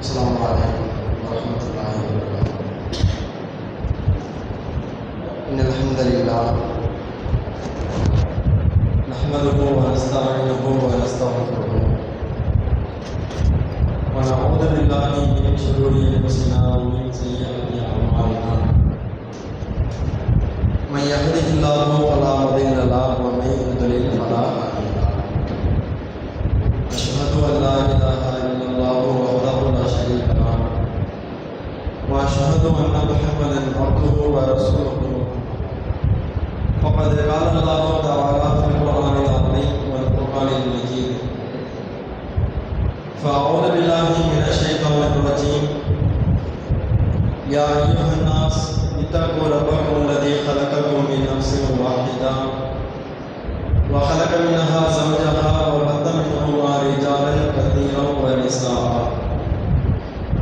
السلام عليكم ورحمة الله وبركاته. إن الحمد لله نحمده ونستعينه ونستغفره ونعوذ بالله من شرور أنفسنا ومن سيئات أعمالنا. من يهده الله فلا مضل له ومن يضلل فلا هادي له. أشهد أن لا إله إلا الله وحده لا شريك له وأشهد أن محمدا عبده ورسوله. فقد قال الله تعالى في القرآن العظيم والقرآن المجيد: فأعوذ بالله من الشيطان الرجيم. يا أيها الناس اتقوا ربكم الذي خلقكم من نفس واحدة وخلق منها زوجها وبث منهما رجالا كثيرا ونساء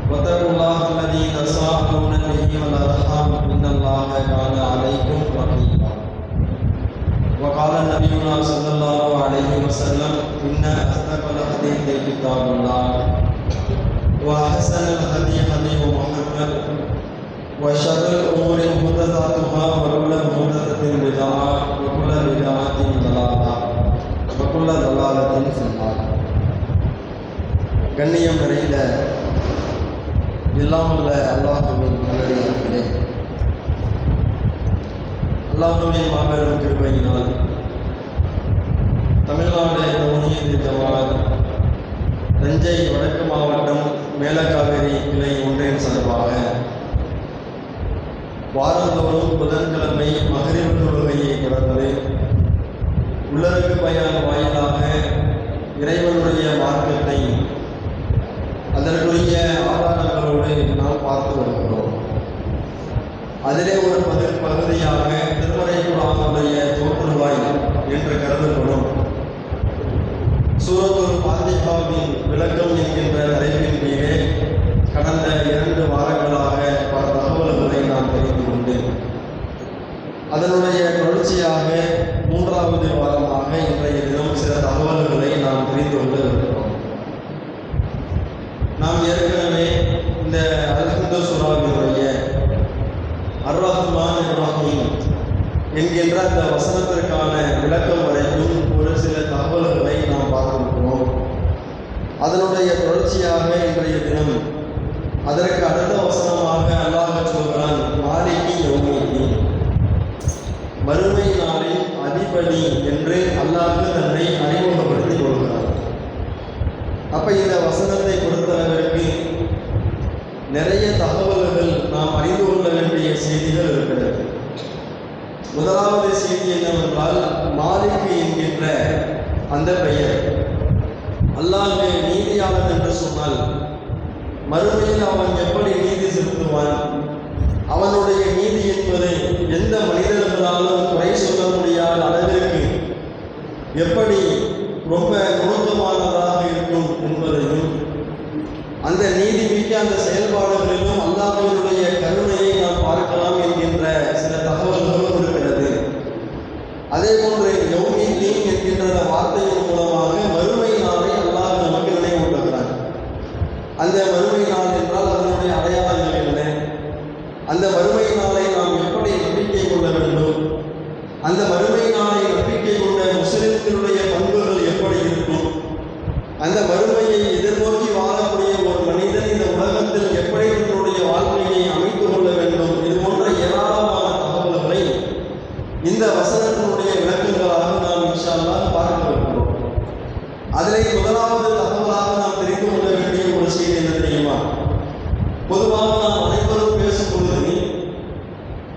واتقوا الله الذي تساءلون به والأرحام إن الله كان عليكم رقيبا. وقال نبينا صلى الله عليه وسلم: إن أصدق الحديث كتاب الله وأحسن الهدي هدي محمد وشر الأمور محدثاتها وكل محدثة بدعة وكل بدعة ضلالة وكل ضلالة في النار. கண்ணியம் நிறைந்த எல்லாமுள்ள அல்லாஹ்வின் நல்லடியார்களே, அல்லாஹ்வின் மாபெரும் கிருபையினால் தமிழ்நாடு தௌஹீத் ஜமாஅத் தஞ்சை வடக்கு மாவட்டம் மேலக்காவேரி கிளை ஒன்றின் சார்பாக வாரந்தோறும் புதன்கிழமை மகரிப் தொழுகையை தொடர்ந்து உள்ளரங்கு பயான் வாயிலாக இறைவனுடைய மார்க்கத்தை அதற்குரிய ஆதாரங்களோடு நாம் பார்த்து வருகிறோம். அதிலே ஒரு பகுதியாக திருமறை குர்ஆனுடைய தோற்றுவாய் என்று கருதப்படும் சூரத்துல் ஃபாத்திஹாவின் விளக்கம் என்கின்ற தலைப்பின் கீழே கடந்த 2 வாரங்களாக பல தகவல்களை நாம் தெரிந்து கொண்டு அதனுடைய தொடர்ச்சியாக 3வது வாரமாக இன்றைய தினம் சில தகவல்களை நாம் தெரிந்து கொண்டு இருக்கிறோம். நாம் ஏற்கனவே இந்த அல்-ஹம்து சூராவினுடைய அர்-ரஹ்மான் அர்-ரஹீம் என்கின்ற அந்த வசனத்திற்கான விளக்கம் வரைக்கும் ஒரு சில தகவல்களை நாம் பார்த்திருக்கிறோம். அதனுடைய தொடர்ச்சியாக இன்றைய தினம் அதற்கு அடுத்த வசனமாக அல்லாஹ் சொல்கிறான்: மாலிகி யௌமிddin, மறுமை நாளின் அதிபதி என்று அல்லாஹ் தன்னை அறிமுகப்படுத்திக் கொள்கிறார். அப்ப இந்த வசனத்தை பொறுத்தளவிற்கு நிறைய தகவல்கள் நாம் அறிந்து கொள்ள வேண்டிய செய்திகள் இருக்கிறது. முதலாவது செய்தி என்னவென்றால், மாலிக் என்கின்ற அந்த பெயர் அல்லாஹ் நீதியாளன் என்று சொன்னால் மறுமையில் அவன் எப்படி நீதி செலுத்துவான்? அவனுடைய நீதி என்பது எந்த மனிதர்களாலும் குறை சொல்ல முடியாத அளவிற்கு எப்படி ரொம்ப நுணுக்கமானதாக இருக்கும் என்பதையும், அந்த நீதி மிக்க அந்த செயல்பாடுகளிலும் அல்லாஹ்வினுடைய கருணையை நாம் பார்க்கலாம் என்கின்ற சில தகவல்களும் இருக்கிறது. அதே போன்று யௌமிddin என்கின்ற வார்த்தையின் மூலமாக மறுமை நாளை அல்லாஹ் நமக்கு நினைவூட்டுகிறான். அந்த மறுமை நாள் என்றால் அதனுடைய அடையாளங்கள் என்ன? அந்த மறுமை நாளை நாம் எப்படி நம்பிக்கை கொள்ள வேண்டும்? அந்த மறுமை நாளை நம்பிக்கை கொண்ட முஸ்லிம்களுடைய பண்புகள் எப்படி இருக்கும்? அந்த மறுமையை எதிர்நோக்கி வாழக்கூடிய ஒரு மனிதன் இந்த உலகத்தில் எப்படி தன்னுடைய வாழ்க்கையை அமைத்துக் கொள்ள வேண்டும்? இது போன்ற ஏராளமான தகவல்களை இந்த வசனத்தினுடைய விளக்கங்களாக நாம் இன்ஷா அல்லாஹ் பார்க்க இருக்கிறோம். அதிலே முதலாவது தகவலாக நாம் தெரிந்து கொள்ள வேண்டிய ஒரு செய்தி என்ன தெரியுமா? பொதுவாக நாம் அனைவரும் பேசும் பொழுது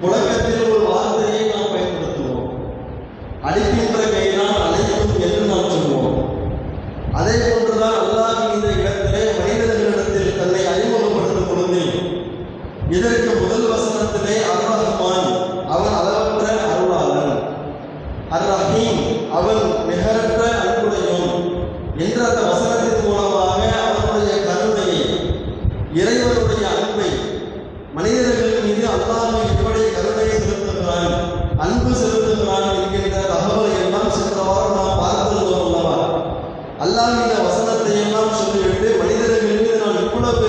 புழக்கத்தில் ஒரு வார்த்தையை நாம் பயன்படுத்துவோம். அடிக்கின்ற கைதான் அழைக்கும் என்று நாம் சொல்வோம். அதே போன்றுதான் அல்லாஹ் இந்த இடத்திலே மனிதர்களிடத்தில் தன்னை அறிமுகப்படுத்தும் பொழுது இதற்கு முதல் வசனத்திலே அர்-ரஹ்மான், அவன் அளவற்ற அருளாளன், அர்-ரஹீம், அவன் நிகரற்ற அன்புடையோன் என்ற அந்த வசனத்தின் மூலமாக அவனுடைய கருணையை, இறைவனுடைய அன்பை, மனிதர்கள் மீது அல்லாஹ் எப்படி கருணை செலுத்துகிறான், அன்பு செலுத்துகிறான் என்கின்ற தகவலை எல்லாம் சென்ற வாரம் நாம் பார்த்திருந்தோம் அல்லவா? அல்லாஹ் இந்த வசனத்தை எல்லாம் சொல்லிவிட்டு மனிதர்கள் மீது நான் இவ்வளவு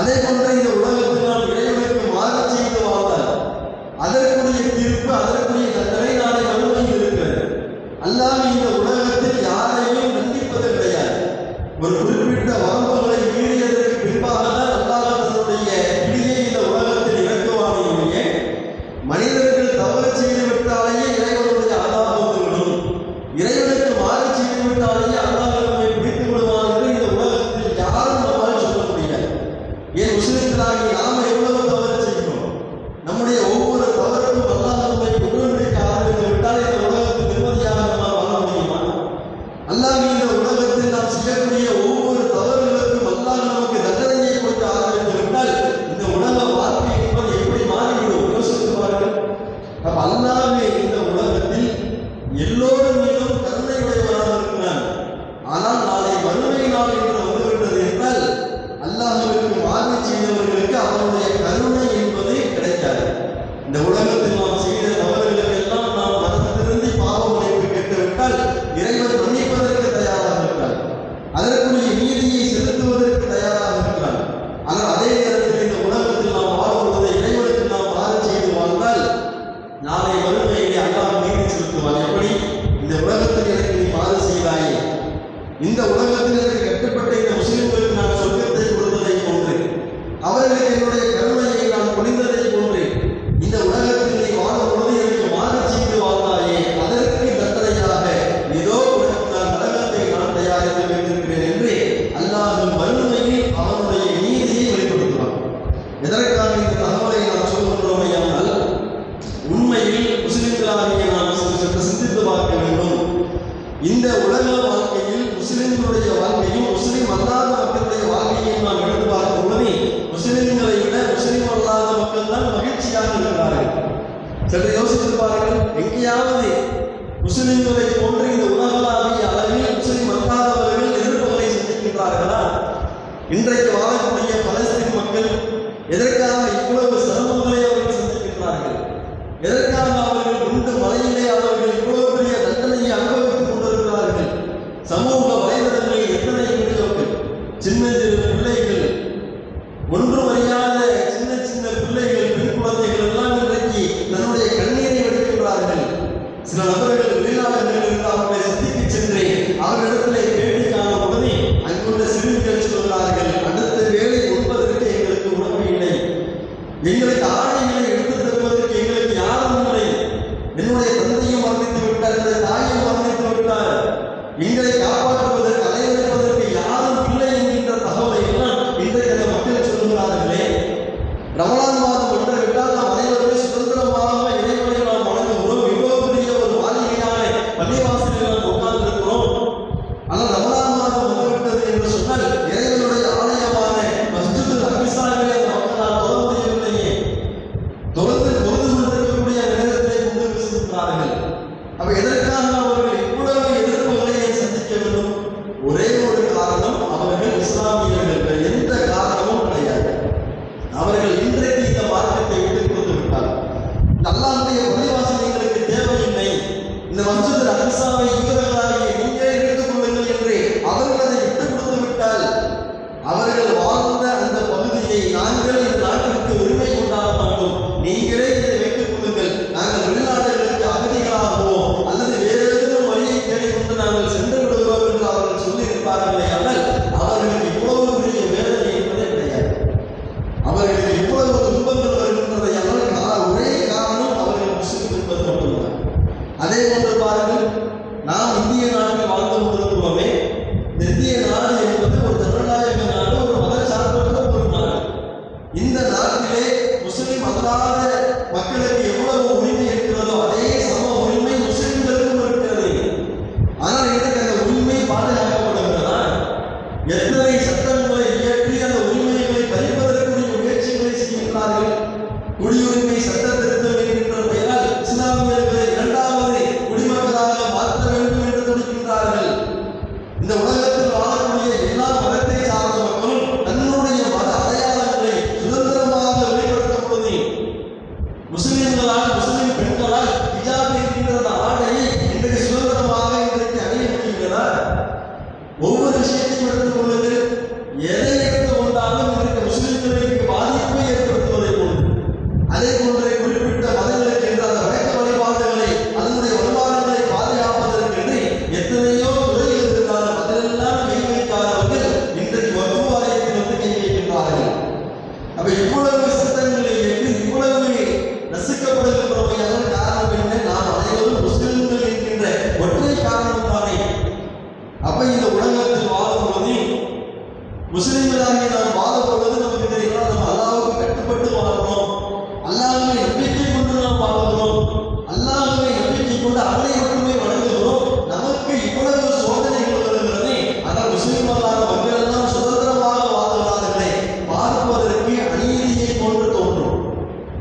அதே போன்ற இந்த உலகத்தில் நாம் இறைவனுக்கு மாறு செய்து வாழ்ந்தால் அதற்குரிய தீர்ப்பு, அதற்குரிய தண்டனை நாளை மறுமையில் இருக்கிறது. அல்லாஹ் இந்த உலகத்தில் யாரையும் தண்டிப்பது கிடையாது. ஒரு குறிப்பிட்ட வரம்புகளை மீறியதற்கு பின்பாக தான் அல்லாஹ் தன்னுடைய பிடியை இந்த உலகத்தில் இறக்குவானே. மனிதர்கள் தவறு செய்து விட்டாலேயே இறைவனுடைய அல்லாஹ் வந்துவிடும், இறைவனுக்கு மாறு செய்து விட்டாலேயே அல்லாஹ் நம்மை பிடித்து விடுவான் என்று இந்த உலகத்தில் யாரும் நம்மால் சொல்ல முடியாது. ஏன் முஸ்லிம்களாகி நாம எவ்வளவு தவறு செய்கிறோம்? நம்முடைய ஒவ்வொரு தவறுக்கும் அல்லாஹ் நம்மை குற்றம்பிடிக்க ஆரம்பித்து விட்டால் இந்த உலகத்தில் நிம்மதியாக நம்மால் வாழ முடியுமா? அல்லாஹ் இந்த உலகத்தில் நாம் செய்யக்கூடிய ஒவ்வொரு தவறுகளுக்கும் அல்லாஹ் நமக்கு தண்டனையை கொடுக்க ஆரம்பித்து விட்டால் இந்த உலக வாழ்க்கை என்பது எப்படி மாறிவிடும்? யோசித்து பாருங்கள். அப்ப அல்லாஹ்வே இந்த உலகத்தில் எல்லோரும் மீதும் கருணை உடையவராக இருக்கிறான். ஆனால் நாளை மறுமை நாள் என்று வந்துவிட்டது என்றால் அல்லாஹ்விற்கு மாறு செய்தவர்களுக்கு அவருடைய கருணை என்பது கிடைக்காது. இந்த உலகத்தில் நாம் செய்த தவறுகளுக்கு எல்லாம் நாம் மனம் திருந்தி பாவ மன்னிப்பு கேட்டுவிட்டால் இறைவன் மன்னிப்பதற்கு தயாராக இருக்கிறார், அதற்குரிய நீதியை செலுத்துவதற்கு தயாராக இருக்கிறார். ஆனால் அதே நேரத்தில் இந்த உலகத்தில் நாம் வாழ்வதை இறைவனுக்கு நாம் மாறு செய்து வாழ்ந்தால் நாளை மறுமையிலே அல்லாஹ் நீதி செலுத்துவான். எப்படி? இந்த உலகத்தில் எனக்கு நீ மாறு செய்தாயே, இந்த உலகத்தில் எனக்கு கட்டுப்பட்ட இந்த முஸ்லிம்களுக்கு நான் சொர்க்கத்தை கொடுத்ததை போன்று, அவர்களுக்கு என்னுடைய கருணையை நான் பொழிந்ததை போன்று, இந்த உலகத்தில் நீ வாழும் பொழுது எனக்கு மாறு செய்து வாழ்ந்தாயே, அதற்கு தண்டனையாக ஏதோ உனக்கு நான் நரகத்தை நான் தயாரித்து வைத்திருக்கிறேன் என்று அல்லாஹ் மறுமையில் அவனுடைய நீதியை வெளிப்படுத்துவான். எதற்காக இந்த தகவலை நாம் சொல்கின்றோம் என்றால், உண்மையில் முஸ்லிம்களாகிய நாம் சற்று சிந்தித்து பார்க்க வேண்டும். இந்த உலக வாழ்க்கையில் முஸ்லிம்களுடைய வாழ்க்கையும் முஸ்லிம் அல்லாத மக்களுடைய வாழ்க்கையும் நாம் எடுத்து பார்க்கும் பொழுது முஸ்லிம்களை விட முஸ்லிம் அல்லாத மக்கள் தான் மகிழ்ச்சியாக இருக்கிறார்கள். சற்று யோசித்து பாருங்கள். எங்கேயாவது முஸ்லிம்களை போன்று இந்த உலகளாவிய அளவில் முஸ்லிம் அல்லாதவர்கள் எதிர்ப்புகளை சந்திக்கின்றார்களா? இன்றைக்கு வாழக்கூடிய பலஸ்தீன் மக்கள் எதற்காக இவ்வளவு சிரமங்களை அவர்கள் சந்திக்கின்றார்கள்? எதற்காக அவர்கள் குண்டு மலையிலே அவர்கள் இவ்வளவு பெரிய தண்டனையை அனுபவித்துக் கொண்டிருக்கிறார்கள்? சமூக வலைதளங்களில் எத்தனை வீடியோக்கள், சின்ன சின்ன பிள்ளைகள், ஒன்றும் அறியாத சின்ன சின்ன பிள்ளைகள், பெண் குழந்தைகள் எல்லாம் இன்றைக்கு தன்னுடைய கண்ணீரை எடுக்கின்றார்கள். சில நபர்கள் வெளிநாடுகளில் இருந்து அவர்களை சந்தித்து சென்று அவர்களிடத்திலே பேட்டி காணும் பொழுது அங்குள்ள சிறுமிகள் சொல்கிறார்கள், அடுத்த வேலை உண்பதற்கு எங்களுக்கு உணவு இல்லை, எங்களுக்கு ஆடைகளை எடுத்து தருவதற்கு எங்களுக்கு யாரும் இல்லை, என்னுடைய தந்தையும் மரணித்து விட்டார், என்னுடைய தாயும் மரணித்து விட்டார், எங்களை காப்பாற்றுவதற்கு அலைவதற்கு யாரும் இல்லை என்கின்ற தகவலை எல்லாம் இன்றைக்கு அந்த மக்கள் சொல்லுகிறார்களே. ரமலான் மாதம் ஒன்றை விட்டால் நாம் அனைவருமே சுதந்திரமாக இறைவனை நாம் வணங்குகிறோம். இவ்வளவு பெரிய ஒரு மாளிகையான பள்ளிவாசலில் நாம் உட்கார்ந்து இருக்கிறோம். ஆனால் ரமலான் மாதம் வந்துவிட்டது என்று சொன்னால் இறைவனுடைய ஆலயமான மஸ்ஜிதுல் அக்ஸாவிலே நாம் தொழ முடியவில்லையே. தொழுது கொண்டிருக்கக்கூடிய நேரத்தை கொண்டு விசுகிறார்கள். அப்ப எதற்காக அவர்கள் இவ்வளவு எதிர்ப்புகளை சந்திக்க வேண்டும்? ஒரே ஒரு காரணம், அவர்கள் இஸ்லாமியர்கள். எந்த காரணமும் கிடையாது. அவர்கள் இன்றைக்கு இந்த மார்க்கத்தை விட்டுக் கொடுத்து விட்டார்கள். இந்த அல்லாஹ்வுடைய பள்ளிவாசல் எங்களுக்கு தேவையில்லை, இந்த மஸ்ஜிதுல் அக்ஸாவை யூதர்களாகிய நீங்களே எடுத்துக் கொள்ளுங்கள் என்று அவர்கள் அதை விட்டுக் கொடுத்து விட்டால் அவர்கள் வாழ்ந்த அந்த பகுதியை நாங்கள் இந்த நாட்டிற்கு உரிமை கொண்டாட மாட்டோம், நீங்களே இதை வைத்துக் கொள்ளுங்கள், நாங்கள் வெளிநாடுகளுக்கு அகதிகளாகவோ அல்லது வேறு ஏதேனும் வழியை தேடிக்கொண்டு நாங்கள் சென்று விடுகிறோம் என்று அவர்கள் சொல்லி இருப்பார்களே. ஆனால் அவர்களுக்கு இவ்வளவு பெரிய வேதனை என்பதே கிடையாது. அவர்களுக்கு இவ்வளவு துன்பங்கள் வருகின்றதை ஆனால் ஒரே காரணம் அவர்கள் முஸ்லிம் என்பது மட்டும்தான். அதே போன்று பாருங்கள், நாம் இந்திய நாட்டில் வாழ்ந்து கொண்டிருக்கிறோமே. இந்திய நாடு என்பது ஒரு ஜனநாயக நாடு, ஒரு மதச்சார்பற்ற ஒரு நாடு. இந்த நாட்டிலே முஸ்லிம் அல்லாத மக்களுக்கு எவ்வளவு உரிமை இருக்கிறதோ அதே சம உரிமை முஸ்லிம்களுக்கும் இருக்கிறது. ஆனால் இன்றைக்கு அந்த உரிமை பாதுகாக்கப்படுகிறதா? எத்தனை சட்டங்களை இயற்றி அந்த உரிமைகளை பறிப்பதற்குரிய முயற்சிகளை செய்கின்றார்கள். குடியுரிமை சட்ட திருத்தம் என்கின்ற பெயரால் இஸ்லாமியர்களை இரண்டாவது குடிமக்களாக மாற்ற வேண்டும் என்று துடிக்கின்றார்கள். இந்த உலகத்தில் வாழக்கூடிய எல்லா மதத்தை சார்ந்த மக்களும் தன்னுடைய மத அடையாளங்களை சுதந்திரமாக வெளிப்படுத்தும் பொழுது முஸ்லிம்களால், முஸ்லிம் பெண்களால் ஹிஜாப் என்கின்ற ஆடையை இன்றைக்கு சுதந்திரமாக இன்றைக்கு அணிய முடிகிறதா? ஒவ்வொரு விஷயத்தையும் எடுத்துக் கொள்ளுங்கள். முஸ்லிம்களாகிய நாம் வாழும் பொழுது நமக்கு தெரியும் நம்ம அல்லாஹ்வுக்கு கட்டுப்பட்டு வாழணும், அல்லாஹ்வை நம்பிக்கை கொண்டு நாம் வாழுகிறோம், அல்லாஹ்வை நம்பிக்கை கொண்டு அவனை மட்டுமே வணங்குகிறோம். நமக்கு இவ்வளவு சோதனைகள் வருகிறதே, ஆனால் முஸ்லிம்களான மக்கள் எல்லாம் சுதந்திரமாக வாழுகிறார்களே, பார்ப்பதற்கு அநீதியை போன்று தோன்றும்.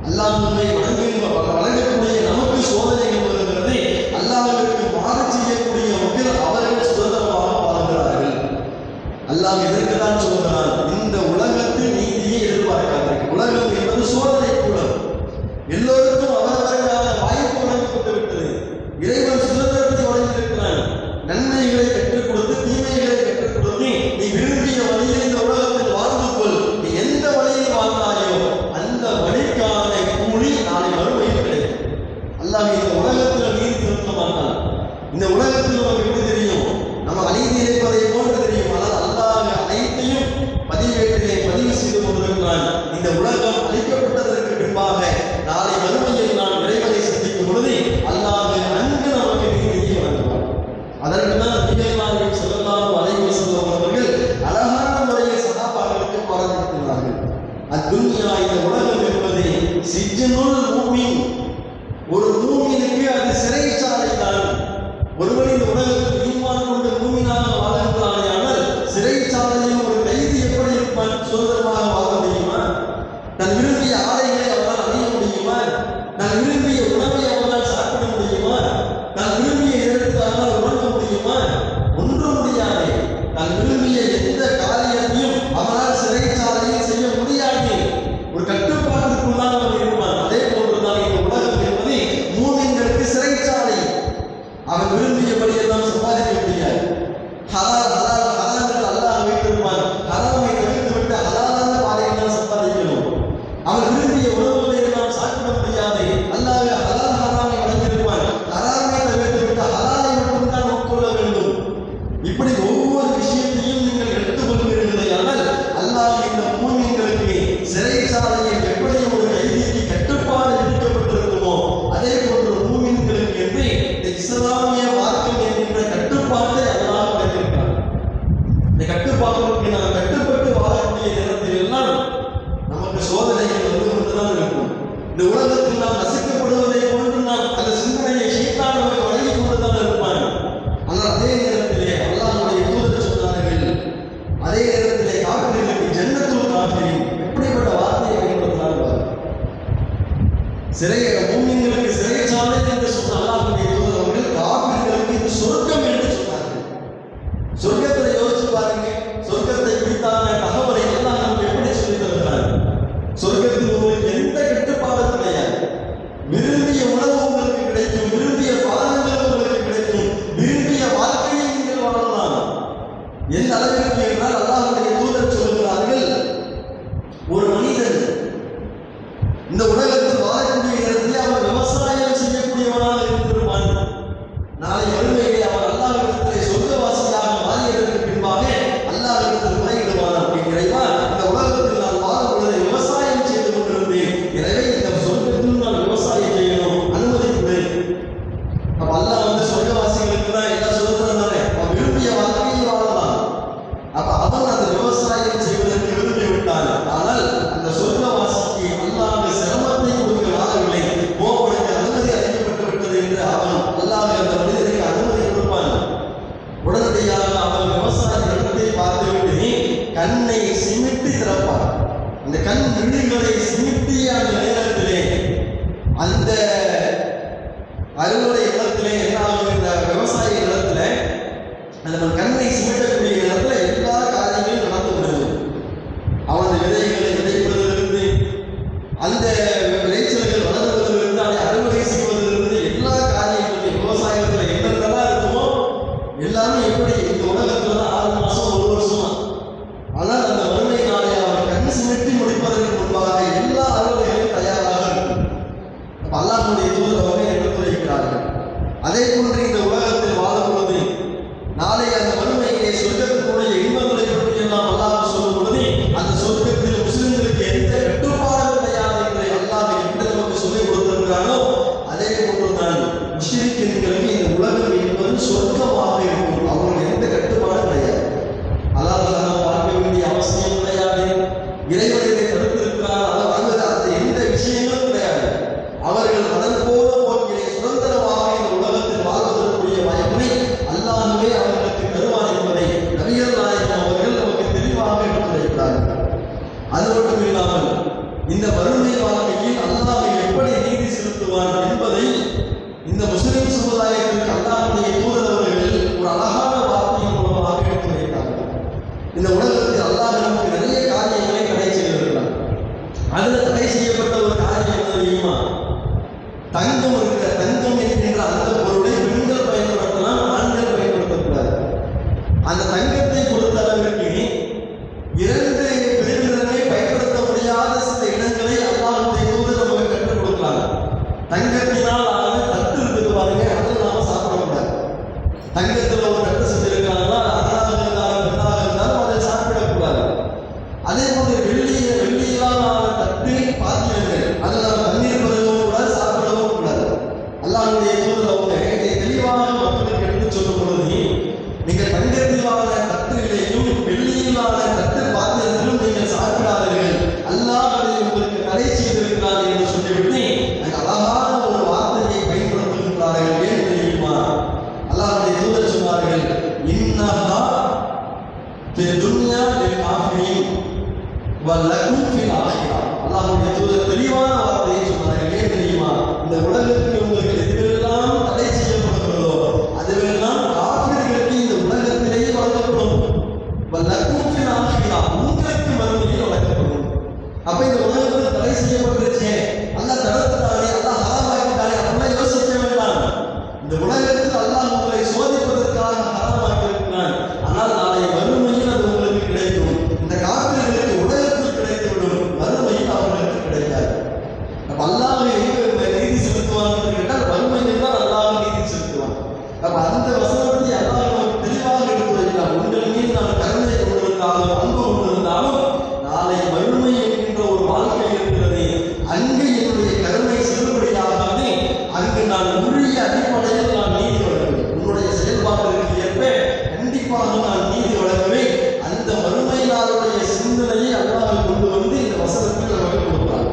அல்லாஹ்வை வணங்கக்கூடிய நமக்கு சோதனைகள் வருகிறதே, அல்லாஹ்விற்கு மாறு செய்யக்கூடிய மக்கள் அவர்கள் சுதந்திரமாக வாழ்கிறார்கள். அல்லாஹ் எதற்கு தான் சொல்கிறான்? இந்த உலகத்தில் நீதியை எதிர்பார்க்காதீர்கள். உலகம் என்பது சோதனை கூடம். எல்லோருக்கும் அவரவருக்கான வாய்ப்பு வழங்கப்பட்டு விட்டது. இறைவன் சுதந்திரத்தை வழங்கியிருக்கிறான். நன்மைகளை பெற்றுக் கொடுத்து தீமைகளை பெற்றுக் கொடுத்து நீ விரும்பிய வழியில் இந்த உலகத்தில் வாழ்ந்து கொள். நீ எந்த வழியில் வாழ்ந்தாயோ அந்த வழிக்கான கூலி நாளை மறுமையில் கிடைக்கும். அல்லாஹ் இந்த உலகத்தில் நீதி செலுத்த மாட்டான். இந்த உலகத்தில் நமக்கு எப்படி தெரியும்? நம்ம அநீதி இழைப்பதை போன்று தெரியும். ஆனால் அல்லாஹ் அனைத்தையும் பதிவேட்டிலே பதிவு செய்து கொண்டிருக்கிறான். இந்த உலகம் அழிக்கப்பட்டதற்கு பின்பாக நாளை மறுமையில் நாம் இறைவனை சந்திக்கும் பொழுது அல்லாஹ் அங்கு நமக்கு நீதியை வழங்குவார். அதற்கு தான் நபிகள் ஸல்லல்லாஹு அலைஹி வஸல்லம் அவர்கள் அழகான முறையில் சஹாபாக்களுக்கு பாடப்படுத்தினார்கள். அத்துன்யா, இந்த உலகம் என்பது சிஜ்னுல் மூமின், ஒரு மூமினுக்கு அது சிறைச்சாலை தான். ஒருவன் இந்த உலகத்தில் ஈமான் கொண்டு மூமினாக வாழ்கிறானே, ஆனால் சிறைச்சாலையில் ஒரு கைதி எப்படி இருப்பான்? சுதந்திரமாக வாழ முடியுமா? நான் விரும்பிய ஆடைகளை அவனால் அணிய முடியுமா? நான் விரும்பிய உணவை அவனால் சாப்பிட முடியுமா? நான் விரும்பிய இடத்துக்கு அவனால் உணர்த்த முடியுமா? ஒன்றும் முடியாது. நான் விரும்பிய எந்த காரியத்தையும் அவனால் சிறைச்சாலையில் செய்ய முடியாது. ஒரு கட்டுப்பாட்டுக்குள்ளாக அவன் இருப்பான். அதே போன்றுதான் இந்த உலகம் என்பது மூமின்களுக்கு சிறைச்சாலை. அவன் விரும்பியபடியெல்லாம் சம்பாதிக்க முடியாது. ஹலால் ஹலால் ஹலால் என்று அல்லாஹ் வைத்திருப்பான். ஹராமை தவிர்த்து விட்டு ஹலாலான பாதையில் தான் சம்பாதிக்கணும். அவன் விரும்பிய உணவுகளை எல்லாம் சாப்பிட முடியாது. அல்லாஹ் ஹலால் ஹராமை வழங்கியிருப்பான். ஹராமை தவிர்த்து விட்டு ஹலாலை மட்டும்தான் உட்கொள்ள வேண்டும். இப்படி ஒவ்வொரு விஷயத்தையும் நீங்கள் எடுத்துக்கொள்கிறீர்களே, ஆனால் அல்லாஹ் இந்த மூமின்களுக்கு சிறைச்சாலையில் எப்படி ஒரு கைதிக்கு கட்டுப்பாடு விதிக்கப்பட்டிருக்குமோ அதே போன்று மூமின்களுக்கு என்று இஸ்லாமிய மார்க்கம் என்கின்ற கட்டுப்பாட்டை அல்லாஹ் வைத்திருக்கிறார். இந்த கட்டுப்பாட்டுக்கு நாம் கட்டுப்பட்டு வாழக்கூடிய நேரத்தில் எல்லாம் நமக்கு சோதனைகள் வந்து கொண்டுதான் இருக்கும். இந்த உலகத்தில் நாம் ரசிக்கப்படுவதை போன்று நாம் அந்த சிந்தனையை ஷைத்தான் நமக்கு வழங்கி கொண்டுதான் இருப்பான். ஆனால் அதே நேரத்திலே அல்லாஹ்வுடைய தூதர் சொன்னார்கள், அதே நேரத்திலே காஃபிர்களுக்கு ஜன்னத்துல் காஃபிரின், எப்படிப்பட்ட வார்த்தையை பயன்படுத்தினார்கள். மூமின்களுக்கு சிறைச்சாலை என்று சொன்ன அல்லாஹ்வுடைய தூதர் அவர்கள் காஃபிர்களுக்கு இது சொர்க்கம் என்று சொன்னார்கள். சொர்க்கத்தை யோசிச்சு பாருங்க. சொர்க்கத்தை குறித்தான தகவலை எல்லாம் நமக்கு எப்படி சொல்லி தருகிறார்? சொர்க்கத்தில் உங்களுக்கு எந்த கட்டுப்பாடும் கிடையாது. விரும்பிய உணவு உங்களுக்கு கிடைக்கும், விரும்பிய பானங்கள் உங்களுக்கு கிடைக்கும், விரும்பிய வாழ்க்கையை நீங்கள் வாழலாம். எந்த அளவிற்கு என்றால் அல்லாஹ்வுடைய தூதர் சொல்கிறார்கள், ஒரு மனிதன் இந்த உலகத்தில் வாழக்கூடிய நேரத்தில் அவர் விவசாயம் செய்யக்கூடியவனாக இருந்திருப்பான். நாளை மறுமையிலே அவர் அல்லாஹ்விடத்திலே சொர்க்கவாசியாக மாறியதற்கு பின்பாக அல்லாஹ்விடத்தில் முறையிடுவான். இறைவா, இந்த உலகத்தில் நான் வாழும் பொழுது விவசாயம் செய்து கொண்டிருந்தேன், எனவே இந்த சொர்க்கத்தில் நான் விவசாயம் செய்யணும், அனுமதி கொடு. அப்ப அல்லாஹ் வந்து சொர்க்கவாசிகளுக்கு தான் எல்லா சுதந்திரம் தானே, அவன் விரும்பிய வாழ்க்கையை வாழலாம். அப்ப அவன் அந்த விவசாயம் செய்வதற்கு விரும்பி விட்டான். ஆனால் அந்த சொர்க்கவாசிக்கு அல்லாஹ் சிரமத்தை கொடுக்க வாழவில்லை, போவதற்கு அனுமதி அளிக்கப்பட்டு விட்டது என்று அவன் அல்லாஹ் அந்த மனிதனுக்கு அனுமதி கொடுப்பான். உடனடியாக அவன் விவசாய நிலத்தை பார்த்துவிட்டு கண்ணை சிமிட்டி திறப்பான். அந்த கண் விழிகளை சிமிட்டிய அந்த நேரத்திலே அந்த அறுவடை இடத்திலே என்ன ஆகும்? இந்த விவசாய இடத்துல அந்த கண்ணை சிமிட்டக்கூடிய இடத்துல எல்லா காரியங்களும் நடந்து விடுது. அவன் அந்த விதைகளை விதைப்பதிலிருந்து, அந்த விளைச்சல்கள் வளர்வதிலிருந்து, அதை அறுவடை செய்வதிலிருந்து எல்லா காரியங்களும் விவசாயத்தில் என்னென்னலாம் இருக்குமோ எல்லாமே எப்படி இந்த உலகத்துல தான் 6 மாசம் 1 வருஷமா. ஆனால் அந்த வறுமை நாளை அவர் கண் சிமிட்டி முடிப்பதற்கு முன்பாக எல்லா அறுவடைகளும் தயாராக இருக்கும். அல்லாஹ்வுடைய தூதர் அவர்கள் எடுத்துரைக்கிறார்கள். அதே போன்று இந்த உலகத்தில் வாழும் பொழுது நாளை அந்த வறுமையிலே சொர்க்கத்தினுடைய அது மட்டும் இல்லாமல் இந்த வறுமை வாழ்க்கையில் அல்லாஹ் எப்படி நீதி செலுத்துவார் என்பதை இந்த முஸ்லிம் சமுதாயத்திற்கு அல்லாஹ்வுடைய தூதர் அவர்கள் ஒரு அழகான வார்த்தையின் மூலமாக எடுத்து வைத்தார்கள். இந்த உலகத்தில் அல்லாஹ் நமக்கு நிறைய காரியங்களை தடை செய்திருக்கிறார். அதுல தடை செய்யப்பட்ட ஒரு காரியம் என்ன தெரியுமா? தங்கம் இருக்கிற தங்கம் என்கின்ற அந்த பொருளை பெண்கள் பயன்படுத்தலாம், ஆண்கள் பயன்படுத்தக்கூடாது. அந்த தங்கத்தை பொறுத்த அளவிற்கு இரண்டு பிரிவினரை பயன்படுத்த முடியாத சில இடங்களை அல்லாஹ்வுடைய தூதர் நமக்கு கற்றுக் கொடுக்கிறாங்க. தங்கத்தினால் ஆன தட்டு இருக்குது பாருங்க, அதை நாம சாப்பிடக்கூடாது. தங்கத்துல ஒரு தட்டு செஞ்சிருக்காங்களா, ஆணாக இருந்தாலும் பெண்ணாக இருந்தாலும் அதை சாப்பிடக்கூடாது. அதே போல வெள்ளியால் ஆன தட்டு பாத்திரங்கள், அதை நாம் தண்ணீர் பருகவும் கூடாது, சாப்பிடவும் கூடாது. அல்லாஹ்வுடைய தூதர் அவங்க இதை தெளிவாக மக்களுக்கு எடுத்து சொல்லும் பொழுது, நீங்க தங்கத்திலான தட்டுகளையும் வெள்ளியிலான தட்டு பாத்திரத்திலும் நீங்கள் சாப்பிடாதீர்கள், அல்லாஹ் அதை உங்களுக்கு தடை செய்திருக்கிறார் என்று சொல்லிவிட்டு அந்த அழகான ஒரு வார்த்தையை பயன்படுத்துகின்றார்கள். ஏன் தெரியுமா? அல்லாஹ்வுடைய தூதர் சொன்னார்கள், இன்னஹா ஃபில் துன்யா லில் காஃபிரின் வ லகும் ஃபில் ஆஹிரா. அல்லாஹ்வுடைய தூதர் தெளிவான வார்த்தையை சொன்னார்கள். ஏன் தெரியுமா? இந்த உலகத்தில் உங்களுக்கு எதுவெல்லாம் தடை செய்யப்படுகிறதோ அதுவெல்லாம் காஃபிர்களுக்கு இந்த உலகத்திலேயே வழங்கப்படும். வ லகும் ஃபில் ஆஹிரா, உங்களுக்கு மறுமையில் வழங்கப்படும். அப்ப இந்த உலகத்தில் தடை செய்யப்பட்டுருச்சு, அல்லாஹ் தடுத்துட்டானே, அல்லாஹ் ஹராமாக்கிட்டானே அப்படிலாம் யோசிக்க வேண்டாம். இந்த உலகத்தில் அல்லாஹ் உங்களை சோதிப்பதற்காக ஹராமாக்கி இருக்கிறான். ஆனால் நாளை மறுமையில் அது உங்களுக்கு கிடைக்கும். இந்த காப்பிர்களுக்கு உலகத்தில் கிடைத்துவிடும், மறுமையில் அவர்களுக்கு கிடைக்காது. அப்ப அல்லாஹ் எங்க நீதி செலுத்துவான் என்று கேட்டால் மறுமையில் தான் அல்லாஹ் நீதி செலுத்துவான். அப்ப அந்த வசனத்தை அல்லாஹ் நமக்கு தெளிவாக எடுத்து வைக்கிறான். உங்கள் மீது நான் கருணை கொண்டிருந்தாலும் அன்பு கொண்டிருந்தாலும் நாளை மறுமை என்கின்ற ஒரு வாழ்க்கை இருக்கிறது. அங்கு என்னுடைய கருணை செல்லுபடியாகாது. அங்கு நான் உரிய அடிப்படையில் நான் நீதி வழங்குவேன். உன்னுடைய செயல்பாட்டிற்கு ஏற்ப கண்டிப்பாக நான் நீதி வழங்குவேன். அந்த மறுமை நாளுடைய சிந்தனையை அல்லாஹ் கொண்டு வந்து இந்த வசனத்தில் நமக்கு கொடுக்கிறார்.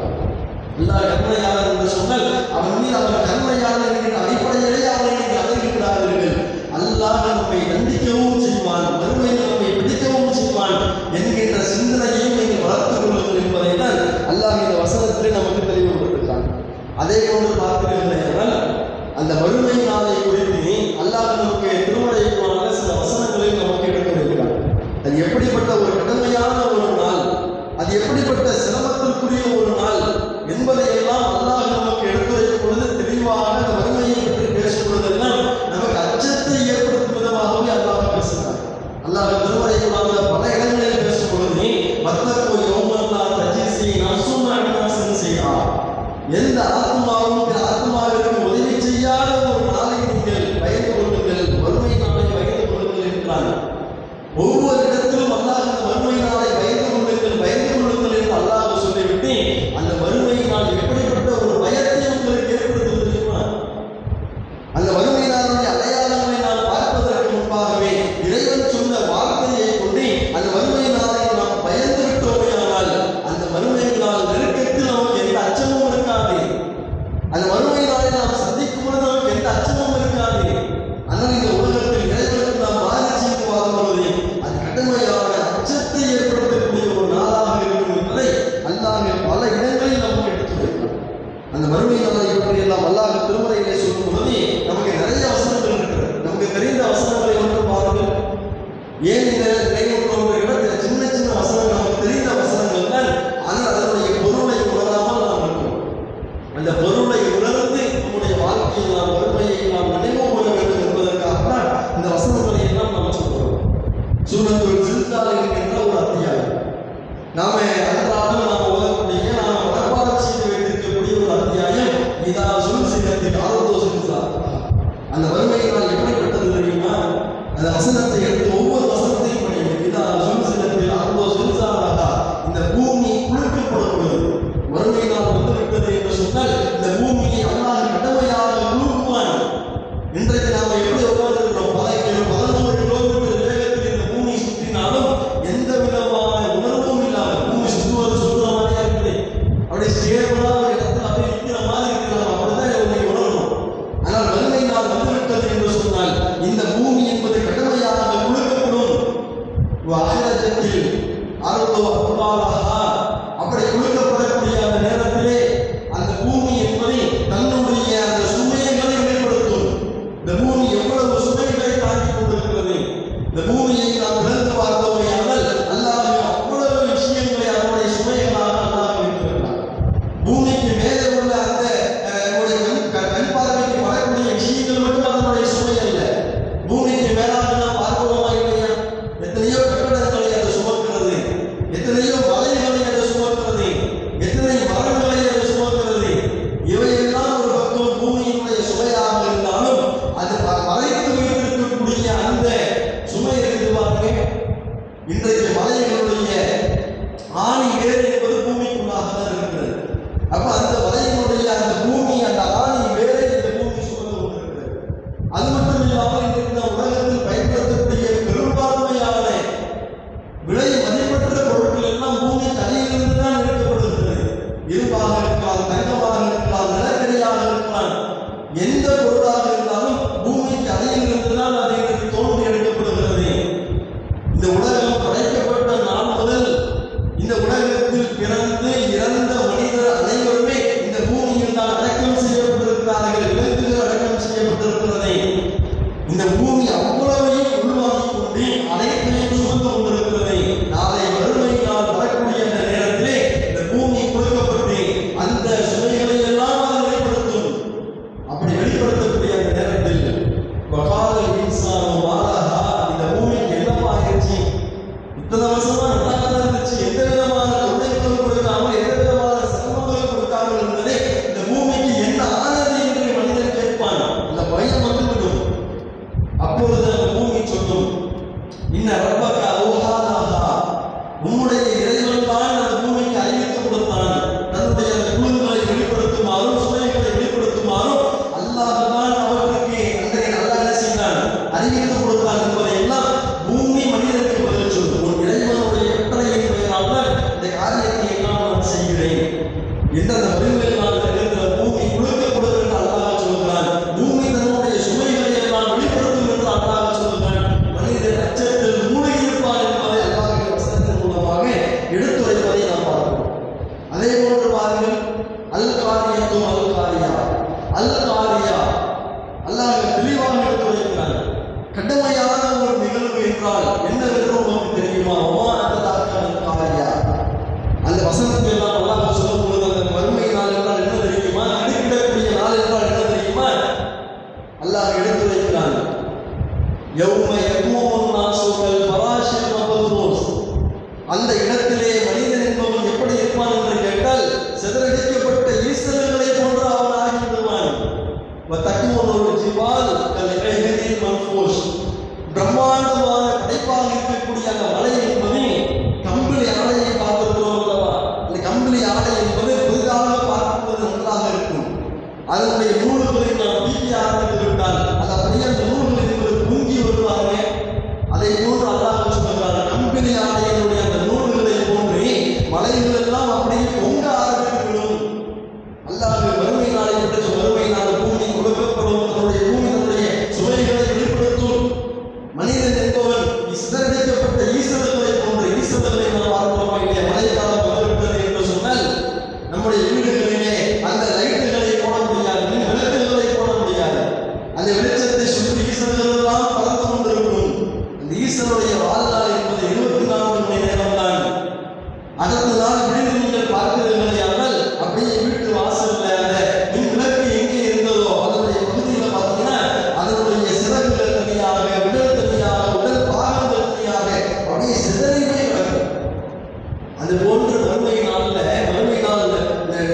அல்லாஹ் கருணையாளர் என்று சொன்னால் அவன் மீது அவன் கருணையாளர் என்கிற அடிப்படையிலே அவனை நீங்கள் அழைக்கிறார்கள். அல்லாஹ் நம்மை தண்டிக்கவும் செய்வான், மறுமையில் நம்மை பிடிக்கவும் செய்வான் என்கின்ற சிந்தனையையும் நீங்கள் வளர்த்துக் கொள்ளுங்கள் என்பதை தான் அல்லாஹ் இந்த வசனத்திலே நமக்கு தெளிவுபடுத்துகிறான். அதே போன்று பார்க்கிறீர்கள், அந்த மறுமை நாளை குறித்து அல்லாஹ் நமக்கு திருமலைக்குமான சில வசனங்களை நமக்கு எடுத்து வைக்கிறான். அது எப்படிப்பட்ட ஒரு கடுமையான ஒரு நாள், அது எப்படிப்பட்ட சிரமத்திற்குரிய ஒரு நாள் என்பதை எல்லாம் அல்லாஹ் நமக்கு எடுத்து வைக்கும் பொழுது தெளிவாக அந்த வறுமையை பற்றி பேசும் பொழுதெல்லாம் நமக்கு அச்சத்தை ஏற்படுத்தும் விதமாகவே அல்லாஹ் பேசுகிறார். அல்லாஹ் திருமலைக்குமான பல இடங்களில் பேசும் பொழுது வத்தகோ யௌமல்லா தஜிஸி நஃப்ஸுன் அன் நஃப்ஸின் ஷைஆ, எந்த ஆத்மாவும் பிற ஆத்மாவிற்கு உதவி செய்யாத ஒரு நாளை நீங்கள் பயந்து கொள்ளுங்கள், வறுமை நாளை பயந்து கொள்ளுங்கள் என்றார். ஒவ்வொரு இடத்திலும் அல்லாஹ் அந்த வறுமை நாளை பயந்து கொள்ளுங்கள் என்று அல்லாஹ் சொல்லிவிட்டு அந்த வறுமை நாள் எப்படிப்பட்ட ஒரு பயத்தை உங்களுக்கு ஏற்படுத்தும் தெரியுமா? அந்த வறுமை நாளுடைய அடையாளங்களை நாம் பார்ப்பதற்கு முன்பாகவே இறைவன் சொன்ன வார்த்தையை கொண்டு அந்த வறுமை நாளை நாம் பயந்து விட்டோமே, ஆனால் அந்த வறுமை நாள் நெருக்கத்தில் நமக்கு எந்த அச்சமும் இருக்காது. அந்த வறுமை நாளை நாம் சந்திக்கும் பொழுது நமக்கு எந்த அச்சமும் இருக்காது. ஆனால் இந்த உலகத்தில் இறைவனுக்கு நாம் மாறி செய்து வாழும்போது அது கடுமையான அச்சத்தை ஏற்படுத்தக்கூடிய ஒரு நாளாக இருக்கும் என்பதை அல்லாஹ் பல இடங்களில் நமக்கு எடுத்து வைக்கிறார். அந்த வறுமை நாளை பற்றி எல்லாம் அல்லாஹ் திருமறையிலே சொல்லும் பொழுது நமக்கு நிறைய வசனங்கள் இருக்கிறது. நமக்கு தெரிந்த வசனங்களை மட்டும் பாருங்கள். ஏன் இந்த இடத்தில் சின்ன சின்ன வசனங்கள் நமக்கு தெரிந்த வசனங்கள் தான், ஆனால் அதனுடைய பொருளை உணராமல் நாம் இருக்கிறோம். அந்த பொருளை உணர்ந்து நம்முடைய வாழ்க்கையில் நாம் வறுமையை நாம் நினைவு கொள்ள வேண்டும் என்பதற்காக தான் இந்த வசனங்களை எல்லாம் நாம் சொல்கிறோம். சூரத்துல் ஜில்சால் என்கின்ற ஒரு அத்தியாயம், நாம அன்றாடம் நாம் ஓதக்கூடிய, நாம் மனப்பாடம் செய்து வைத்திருக்கக்கூடிய ஒரு அத்தியாயம். இதா சுல்சிலத்தில் ஆரதோ சுல்சாலஹா, அந்த வறுமை நாள் எப்படிப்பட்டது தெரியுமா? அந்த வசனத்தை எடுத்து ஒவ்வொரு வசனத்தையும் படிக்கும். இதா சுல்சிலத்தில் ஆரதோ சுல்சாலஹா, இந்த பூமி குலுக்கப்படும். வறுமை நாள் வந்து விட்டது என்று சொன்னால் இந்த பூமியை அல்லாஹ் கடமையாக குலுக்குவான். இன்றைக்கு நாம எப்படி உட்கார்ந்திருக்கிறோம்? 11 கிலோமீட்டர் வேகத்தில் இந்த பூமி சுற்றினாலும் எந்த விதமான உணர்வும் இல்லாமல் பூமி சுற்றுற மாதிரியா இருக்குது. அப்படியே ஸ்டேபிளா ஒரு இடத்துல அப்படியே நிற்கிற மாதிரி இருக்கிறோம். அப்படிதான் உன்னை உணரணும். ஆனால் வறுமை நாள் வந்துவிட்டது என்று சொன்னால் இந்த பூமி என்பது கடமையாக குலுக்கப்படும். ஆயிரத்தில் அறுபது அப்பாலாக அப்படி கொடுக்கப்படக்கூடிய அந்த நேரத்திலே அந்த பூமி என்பதை தன்னுடைய அந்த சுமைகளை வெளிப்படுத்தும். இந்த பூமி எவ்வளவு சுமைகளை தாங்கிக் கொண்டிருக்கிறது. இந்த பூமியை நாம் விளந்து பார்த்தோமே ஆனால் அல்லாஹ் அவ்வளவு விஷயங்களை அவருடைய சுமைகளாக அல்லாஹ் வைத்திருக்கிறார். பூமிக்கு மேலே உள்ள அந்த கண் பார்வைக்கு வரக்கூடிய விஷயங்கள் மட்டும் அதனுடைய சுமை அல்ல. பூமிக்கு மேலாக நாம் பார்க்கிறோமா இல்லையா? எத்தனையோ கட்டடங்களை அது சுமக்கிறது, எத்தனையோ மலைகளை அது சுமக்கிறது, எத்தனை மரங்களை அது சுமக்கிறது. இவையெல்லாம் ஒரு பக்கம் பூமியினுடைய சுமையாக இருந்தாலும் அது மறைத்து வைத்திருக்கக்கூடிய அந்த சுமை இருந்து பாருங்க. இன்றைக்கு மலைகளுடைய ஆணி வேறு என்பது பூமிக்குள்ளாக தான் இருக்கிறது. அப்ப அந்த மலையினுடைய அந்த பூமி அந்த ஆணி வேறு இந்த பூமி சுமந்து கொண்டிருக்கிறது. அது மட்டும் இல்லாமல் இந்த உலகத்தில் பயன்படுத்தக்கூடிய பெரும்பான்மையான விலை மதிப்பற்ற பொருட்கள் எல்லாம் பூமி தனியிலிருந்து தான் எடுக்கப்படுகிறது. இரும்பாக இருக்கலாம், தங்கமாக இருக்கலாம், நிலக்கரியாக இருக்கலாம், எந்த பொருளாக இருந்தாலும் பூமிக்கு அடியிலிருந்து தான் அதை தோன்றி எடுக்கப்படுகிறது. இந்த உலகம் படைக்கப்பட்ட நாள் முதல் இந்த உலகத்தில் பிறந்து இறந்த மனிதர் அனைவருமே இந்த பூமியில் தான் அடக்கம் செய்யப்பட்டிருக்கிறார்கள். விலங்குகள் அடக்கம் செய்யப்பட்டிருக்கிறது. இந்த பூமி அவ்வளவையும் உள்வாங்கிக் கொண்டு அனைத்தையும் சுமந்து கொண்டிருக்கிறது. நாளை வறுமை நாள் வரக்கூடிய அந்த நேரத்திலே இந்த பூமி கொடுக்கப்பட்டு அந்த சுமைகளை எல்லாம் அது வெளிப்படுத்தும். அப்படி வெளிப்படுத்தக்கூடிய அந்த நேரத்தில் வகாலல் இன்சானு மாலஹா, இந்த பூமிக்கு என்னமா ஆயிடுச்சு? இத்தனை வருஷமா நல்லா இருந்துச்சு, எந்த விதமான தொல்லைகளும் கொடுக்காமல் எந்த விதமான சிரமங்களும் கொடுக்காமல் இருந்ததே, இந்த பூமிக்கு என்ன ஆனது என்று மனிதன் கேட்பான். அந்த பயம் வந்துவிடும். அப்பொழுது அந்த பூமி சொல்லும், இன்ன ரப்பக அவ்ஹாலஹா, உம்முடைய இறைவன் தான் அந்த பூமிக்கு அறிவித்து கொடுத்தான். தன்னுடைய அந்த குழுக்களை வெளிப்படுத்துமாறும் சுமைகளை வெளிப்படுத்துமாறும் அல்லாஹ் தான் அவர்களுக்கு அன்றைய அல்லாஹ் செய்தான், அறிவித்து கொடுத்தான் என்பதை எல்லாம் பூமி மனிதனுக்கு பதில் சொல்லும். உன் இறைவனுடைய கட்டளையின் பெயரால் தான் இந்த காரியத்தை எல்லாம் நான் செய்கிறேன் என்று அந்த வறுமையில் நான் இருக்கிற பூமி கொடுக்கப்படும் என்று அல்லாஹ் சொல்கிறான். பூமி தன்னுடைய சுமைகளை எல்லாம் வெளிப்படுத்தும் என்று அல்லாஹ் சொல்கிறான். மனிதன் அச்சத்தில் மூழ்கி இருப்பான் என்பதை அல்லாஹ் வசனத்தின் மூலமாக எடுத்துரைப்பதை நாம் பார்க்கிறோம். அதே போன்று பாருங்கள், அல் காரியத்தும் அல் காரியா, அல் காரியா அல்லாஹ் தெளிவாக எடுத்துரைக்கிறான். கடுமையான ஒரு நிகழ்வு என்றால் என்னவென்று உங்களுக்கு தெரியுமா? அந்த காரியா அந்த வசனத்தை எல்லாம் அல்லாஹ் சொல்லும் பொழுது அந்த வறுமை நாள் என்றால் என்ன தெரியுமா? அடிக்கிடக்கூடிய நாள் என்றால் என்ன தெரியுமா? அல்லாஹ் எடுத்துரைக்கிறான். யௌம யகூமுன் நாஸு கல் ஃபராஷில் மபதூஸ், அந்த இடத்திலே மனிதன் என்பவன் எப்படி இருப்பான் என்று கேட்டால் சிதறடிக்கப்பட்ட ஈசல்களை போன்று அவன் ஆகிவிடுவான். வதகூனுல் ஜிபால் கல் இஹ்னில் மன்ஃபூஷ், பிரம்மாண்டமான படைப்பாக இருக்கக்கூடிய அந்த மலை என்பது கம்பளி ஆடையை பார்த்திருக்கிறோம் அல்லவா? அந்த கம்பளி ஆடை என்பது புதிதாக பார்க்கும்போது நன்றாக இருக்கும். அதனுடைய நூல்களை நாம் வீட்டி ஆரம்பித்து விட்டால் அது அப்படியே அந்த நூல்கள் என்பது பொங்கி வருவாங்க. அதை போன்று அல்லாஹ் சொல்கிறார், கம்பளி ஆடையினுடைய அந்த நூல்களை போன்று மலைகள் எல்லாம் அப்படியே பொங்க ஆரம்பித்துவிடும். அல்லாஹ் வறுமை நாளை பற்றி வறுமை நாள் பூமி கொடுக்கப்படும், தன்னுடைய பூமி தன்னுடைய சுமைகளை வெளிப்படுத்தும். மனிதன் என்பவன் சிதறடிக்கப்பட்ட ஈசல்களை போன்ற ஈசல்களை நாம் பார்க்கிறோமா இல்லையா? மழைக்காலம் வந்துவிட்டது என்று சொன்னால் நம்முடைய வீடுகளிலே அந்த லைட்டுகளை போட முடியாது, விளக்குகளை போட முடியாது. அந்த வெளிச்சத்தை சுற்றி ஈசல்கள் எல்லாம் பறந்து கொண்டிருக்கும். அந்த ஈசனுடைய வாழ்நாள் என்பது 24 மணி நேரம் தான். அடுத்த நாள் விழுந்து நீங்கள் பார்க்கிறீர்களே ஆனால் அப்படியே வீட்டு வாசல்ல அந்த மின் விளக்கு எங்கே இருந்ததோ அதனுடைய பகுதியில் பார்த்தீங்கன்னா அதனுடைய சிறகுகள் தனியாக, உடல் தனியாக, உடல் பாகங்கள் தனியாக அப்படியே சிதறிவே கிடக்கும். அது போன்று வறுமை நாள்ல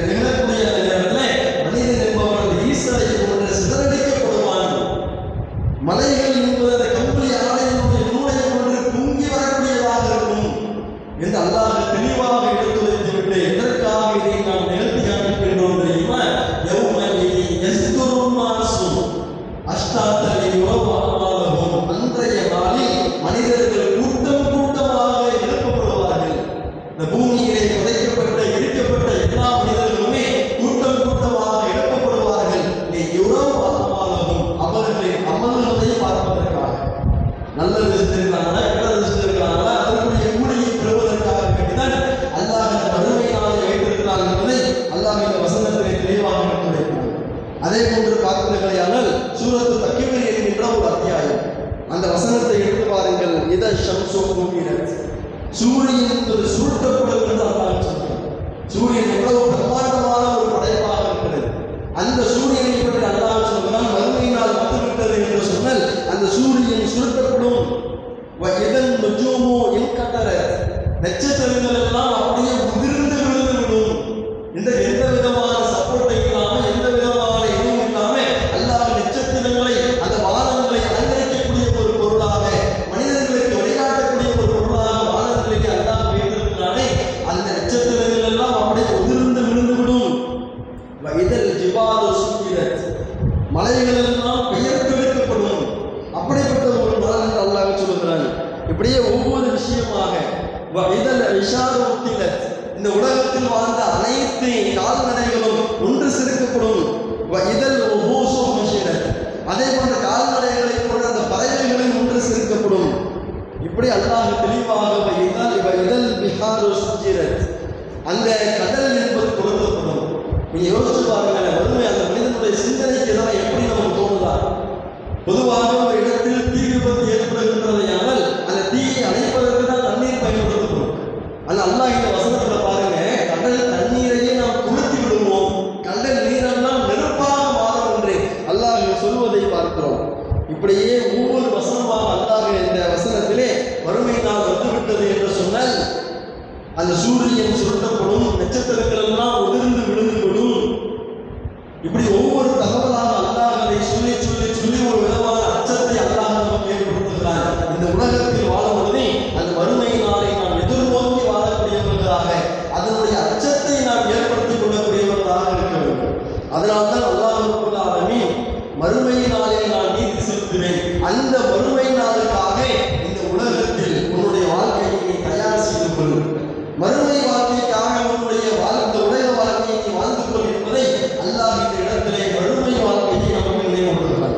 நிகழக்கூடிய அந்த நேரத்தில் மனிதன் என்பவன் அந்த ஈசனை போன்று சிதறடிக்கப்படுவான். மலைகள் என்பது அந்த கம்பளி ஆடையினுடைய நூலை போன்று பொங்கி வரக்கூடியதாக இருக்கும் என்று அல்லாஹ் தெளிவாக எடுத்துரைத்து விட்டு எதற்காக இதை நாம் நிகழ்த்தி காண்பிக்கின்றோம் தெரியுமா? அன்றைய நாளில் மனிதர்கள் கூட்டம் கூட்டமாக எழுப்பப்படுவார்கள். இந்த பூமியிலே புதைக்கப்பட்ட எரிக்கப்பட்ட எல்லா மனிதர்களுமே கூட்டம் கூட்டமாக எழுப்பப்படுவார்கள். அவர்களின் அமல்களை பார்ப்பதற்காக, நல்லது செஞ்சிருக்காங்களா கெட்டது செஞ்சிருக்காங்களா அதற்குரிய கூலியை பெறுவதற்காக வேண்டிதான் நட்சத்திரங்கள் எல்லாம் அப்படியே உதிர்ந்து விழுந்து விடும். இந்த எந்த விதமான சப்போர்ட்டும் இல்லாம, எந்த விதமான இதுவும் இல்லாம அல்லாஹ் நட்சத்திரங்களை, அந்த வானங்களை அலங்கரிக்கக்கூடிய ஒரு பொருளாக, மனிதர்களுக்கு வழிகாட்டக்கூடிய ஒரு பொருளாக வானங்களுக்கு அல்லாஹ் வைத்திருக்கிறானே, அந்த நட்சத்திரங்கள் எல்லாம் அப்படியே உதிர்ந்து விழுந்து விடும். இதழ் ஜிபாலு சுக்கிரத், மலைகள் எல்லாம் பெயர்த்தெடுக்கப்படும். அப்படிப்பட்ட ஒரு நாள் என்று அல்லாஹ் சொல்லுகிறான். இப்படியே ஒவ்வொரு விஷயமாக இதழ் இஷாரு உத்திலத், இந்த உலகத்தில் வாழ்ந்த அனைத்து கால்நடைகளும் ஒன்று சேர்க்கப்படும். இதழ் ஒவ்வொரு மஷிரத், அதே போன்ற கால்நடைகளை போன்ற அந்த பறவைகளும் ஒன்று சேர்க்கப்படும். இப்படி அல்லாஹ் தெளிவாக இதழ் பிஹாரு சுஜிரத், அந்த கடல் என்பது கொடுக்கப்படும். நீங்க யோசிச்சு பாருங்க, வறுமை அந்த மனிதனுடைய சிந்தனைக்கு எல்லாம் எப்படி நமக்கு தோணுதா? பொதுவாக ஒரு இடத்தில் தீ விபத்து ஏற்படுகின்றதையானால் அந்த தீயை அணைப்பதற்கு தான் தண்ணீர் பயன்படுத்தப்படும். ஆனால் அல்லாஹ் இந்த வசனத்துல பாருங்க, கடல் தண்ணீரையே நாம் குளித்து விடுவோம், கடல் நீரெல்லாம் நெருப்பாக மாறும் என்று அல்லாஹ் சொல்வதை பார்க்கிறோம். இப்படியே ஒவ்வொரு வசனமாக அல்லாஹ் இந்த வசனத்திலே வறுமை நாள் வந்துவிட்டது என்று சொன்னால் அந்த சூரியன் சுருட்டப்படும், நட்சத்திரங்கள் எல்லாம் உதிர்ந்து விழுந்து விடும். இப்படி ஒவ்வொரு தகவலாக அல்லாஹ் அதை சொல்லி சொல்லி சொல்லி ஒரு விதமான அச்சத்தை அல்லாஹ் நமக்கு ஏற்படுத்துகிறார். இந்த உலகத்தில் வாழும்போது அந்த வறுமை நாளை நாம் எதிர்நோக்கி வாழக்கூடியவர்களாக, அதனுடைய அச்சத்தை நாம் ஏற்படுத்திக் கொள்ளக்கூடியவர்களாக இருக்க வேண்டும். அதனால்தான் அல்லாஹ் ரப்பல் ஆலமீன் மறுமை நாளில் நான் நீதி செலுத்துவேன், அந்த மறுமை நாளுக்காக இந்த உலகத்தில் உன்னுடைய வாழ்க்கையை நீ தயார் செய்து கொள், மறுமை வாழ்க்கைக்காக உன்னுடைய உலக வாழ்க்கையை நீ வாழ்ந்து கொள் என்பதை அல்லாஹ் இந்த இடத்திலே மறுமை வாழ்க்கையை நமக்கு நினைவுபடுத்துகிறார்.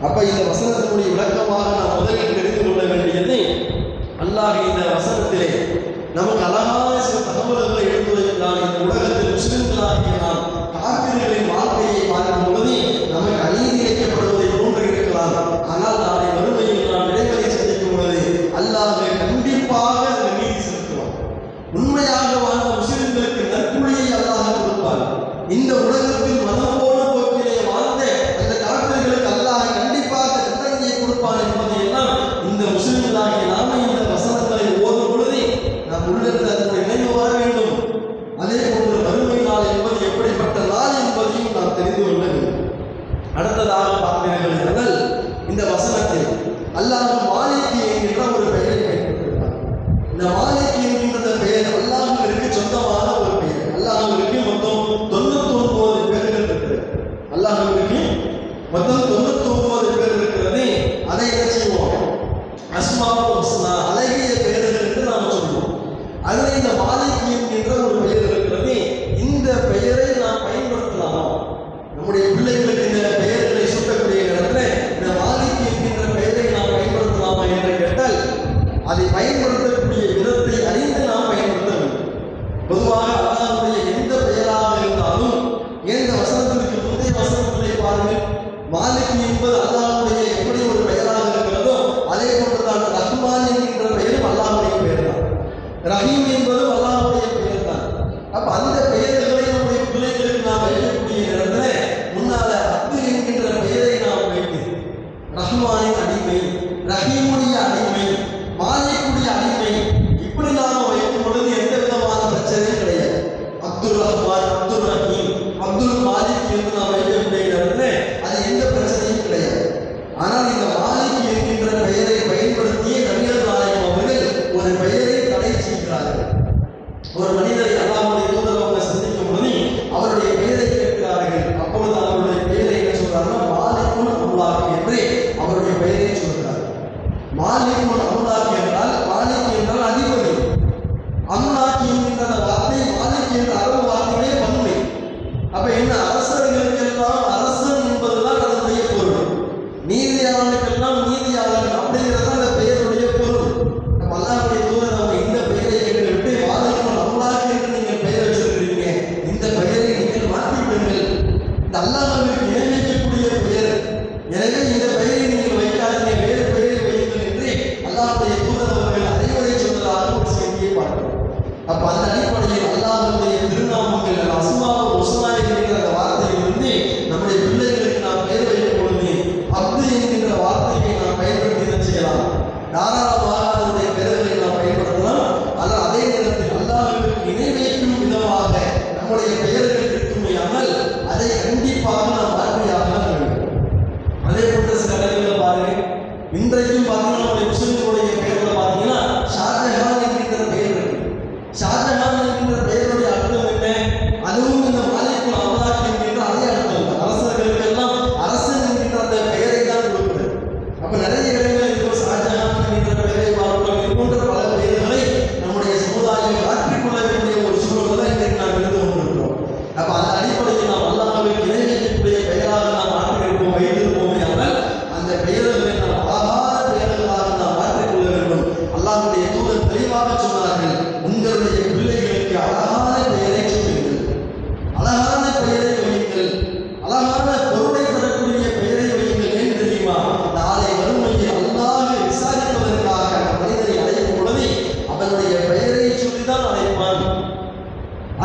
அப்ப இந்த வசனத்தினுடைய விளக்கமாக நாம் முதலில் தெரிந்து கொள்ள வேண்டியது, அல்லாஹ் இந்த வசனத்திலே நமக்கு அழகான சில தகவல்களை எடுத்துரைக்கிறான். இந்த உலகத்தில் முஸ்லிம்களாகிய நாம் காபிர்களின் வாழ்க்கையை பார்க்கும் பொழுது நமக்கு அநீதி இழைக்கப்படுவதை போன்று இருக்கலாம். ஆனால் நாளை மறுமையில் நாம் இடைவெளி சந்திக்கும் பொழுது அல்லாஹ் கண்டிப்பாக அந்த நீதி செலுத்துவான். உண்மையாக வாழ்ந்த முஸ்லிம்களுக்கு நற்கூலியை அல்லாஹ் கொடுப்பார். இந்த உலகத்தில் மனம் போன போக்கிலே வாழ்ந்த அந்த காபிர்களுக்கு அல்லாஹ் கண்டிப்பாக தண்டனையை கொடுப்பான் என்பதை எல்லாம் இந்த முஸ்லிம்களாகிய நாம இந்த வசனங்களை ஓதும் பொழுது நம் உள்ளத்தில் அதனுடைய நினைவு வர வேண்டும். அதே போன்று வறுமை நாள் என்பது எப்படிப்பட்ட நாள் என்பதையும் நாம் தெரிந்து கொள்ள வேண்டும். அடுத்ததாக பார்த்தீர்கள் என்றால் இந்த வசனத்தில் அல்லாஹ் மாலிக் என்கின்ற ஒரு பெயரை பயன்படுத்துகிறார். இந்த மாலிக் என்கின்ற பெயர் அல்லாஹ்விற்கு சொந்தமான ஒரு பெயர். அல்லாஹ்விற்கு மொத்தம் 99 பேர்கள் இருக்கிறது. அல்லாஹ்விற்கு மொத்தம் 99 பேர் இருக்கிறது. அதை என்ன செய்வோம்? அஸ்மாஉல் ஹுஸ்னா, அழகிய பெயர்கள் என்று நாம் சொல்லுவோம். அதில் இந்த மாலிக் என்கின்ற ஒரு பெயர் இருக்கிறது. இந்த பெயரை நாம் பயன்படுத்தலாமா? நம்முடைய பிள்ளைகளுக்கு இந்த பெயர்களை சூட்டக்கூடிய இடத்துல இந்த மாலிக் என்கின்ற பெயரை நாம் பயன்படுத்தலாமா என்று கேட்டால், அதை பயன்படுத்தக்கூடிய விதத்தை அறிந்து நாம் பயன்படுத்த வேண்டும். பொதுவாக அல்லாஹ்வுடைய எந்த பெயராக இருந்தாலும், எந்த வசனத்திற்கு முந்தைய வசனத்திலே பாருங்கள், மாலிக் என்பது அல்லாஹ்வுடைய எப்படி ஒரு பெயராக இருக்கிறதோ அதே போன்றுதான் ரஹ்மான் என்கின்ற பெயரும் அல்லாஹ்வுடைய பெயர் தான். ரஹீம் என்பதும் அல்லாஹ்வுடைய பெயர் தான். அப்ப அந்த பெயர்களை நம்முடைய பிள்ளைகளுக்கு நாம் வைக்கக்கூடிய இடத்துல முன்னால அப்து என்கின்ற பெயரை நாம் வைத்து ரஹ்மானின் அடிமை, ரஹீமுடைய அடிமை, மாலிக்குடைய அடிமை, இப்படி நாம் வைக்கும் பொழுது எந்த விதமான பிரச்சனையும் கிடையாது. அப்துல் ரஹ்மான், அப்துல் ரஹீம், அப்துல் மாலிக் என்று நாம் வைக்கக்கூடிய இடத்துல அது எந்த பிரச்சனையும் கிடையாது. ஆனால் இந்த மாலிக் என்கின்ற பெயரை பயன்படுத்திய நபிகள் நாயகம் அவர்கள் ஒரு பெயரை தடை செய்கிறார்கள். ஒரு மனிதரை அல்லாஹ்வுடைய தூதர் அவங்க சந்திக்கும் பொழுது அவருடைய பெயரை கேட்கிறார்கள். அப்பொழுது அவருடைய பெயரை என்ன சொல்றாங்கன்னா மாலிக்குல் அம்லாக் என்று அவருடைய பெயரை சொல்கிறார்கள். மாலிக்குல் அம்லாக் என்றால், மாலிக் என்றால் அதிபதி, அம்லாக் என்கின்ற வார்த்தை மாலிக் என்ற அரபு வார்த்தைகளே பன்மை. அப்ப என்ன, அரசர்களுக்கெல்லாம் அரசன் என்பதுதான் அதனுடைய பொருள், நீதியாளர்களுக்கெல்லாம் நீதியாளர் அப்படிங்கிறது அந்த பெயருடைய பொருள். நம்ம அல்லாஹ்வுடைய தூதர் அவங்க இந்த பெயரை கேட்டுவிட்டு மாலிக்குல் அம்லாக் என்று நீங்கள் பெயர் வச்சிருக்கிறீங்க, இந்த பெயரை நீங்கள் மாற்றிவிடுங்கள், இந்த அல்லாஹ்விற்கு நியமிக்கக்கூடிய பெயர், எனவே இந்த பெயரை நீங்கள் வைக்காதீங்க, வேறு பெயரை வையுங்கள் என்று அல்லாஹ்வுடைய தூதர் அவர்கள் அறிவுரை சொன்னதாக ஒரு செய்தியை பார்க்கிறோம். அப்ப அந்த அடிப்படையில் அல்லாஹ்வுடைய திருநாமங்கள் அஸ்மாஉல் ஹுஸ்னா என்கிற அந்த வார்த்தையிலிருந்து நம்முடைய பிள்ளைகளுக்கு நாம் பெயர் வைக்கும் பொழுது அப்து என்கின்ற வார்த்தையை நாம் பயன்படுத்தி என்ன செய்யலாம்? தாராளமாக அதனுடைய பெயர்களை நாம் பயன்படுத்தலாம். ஆனால் அதே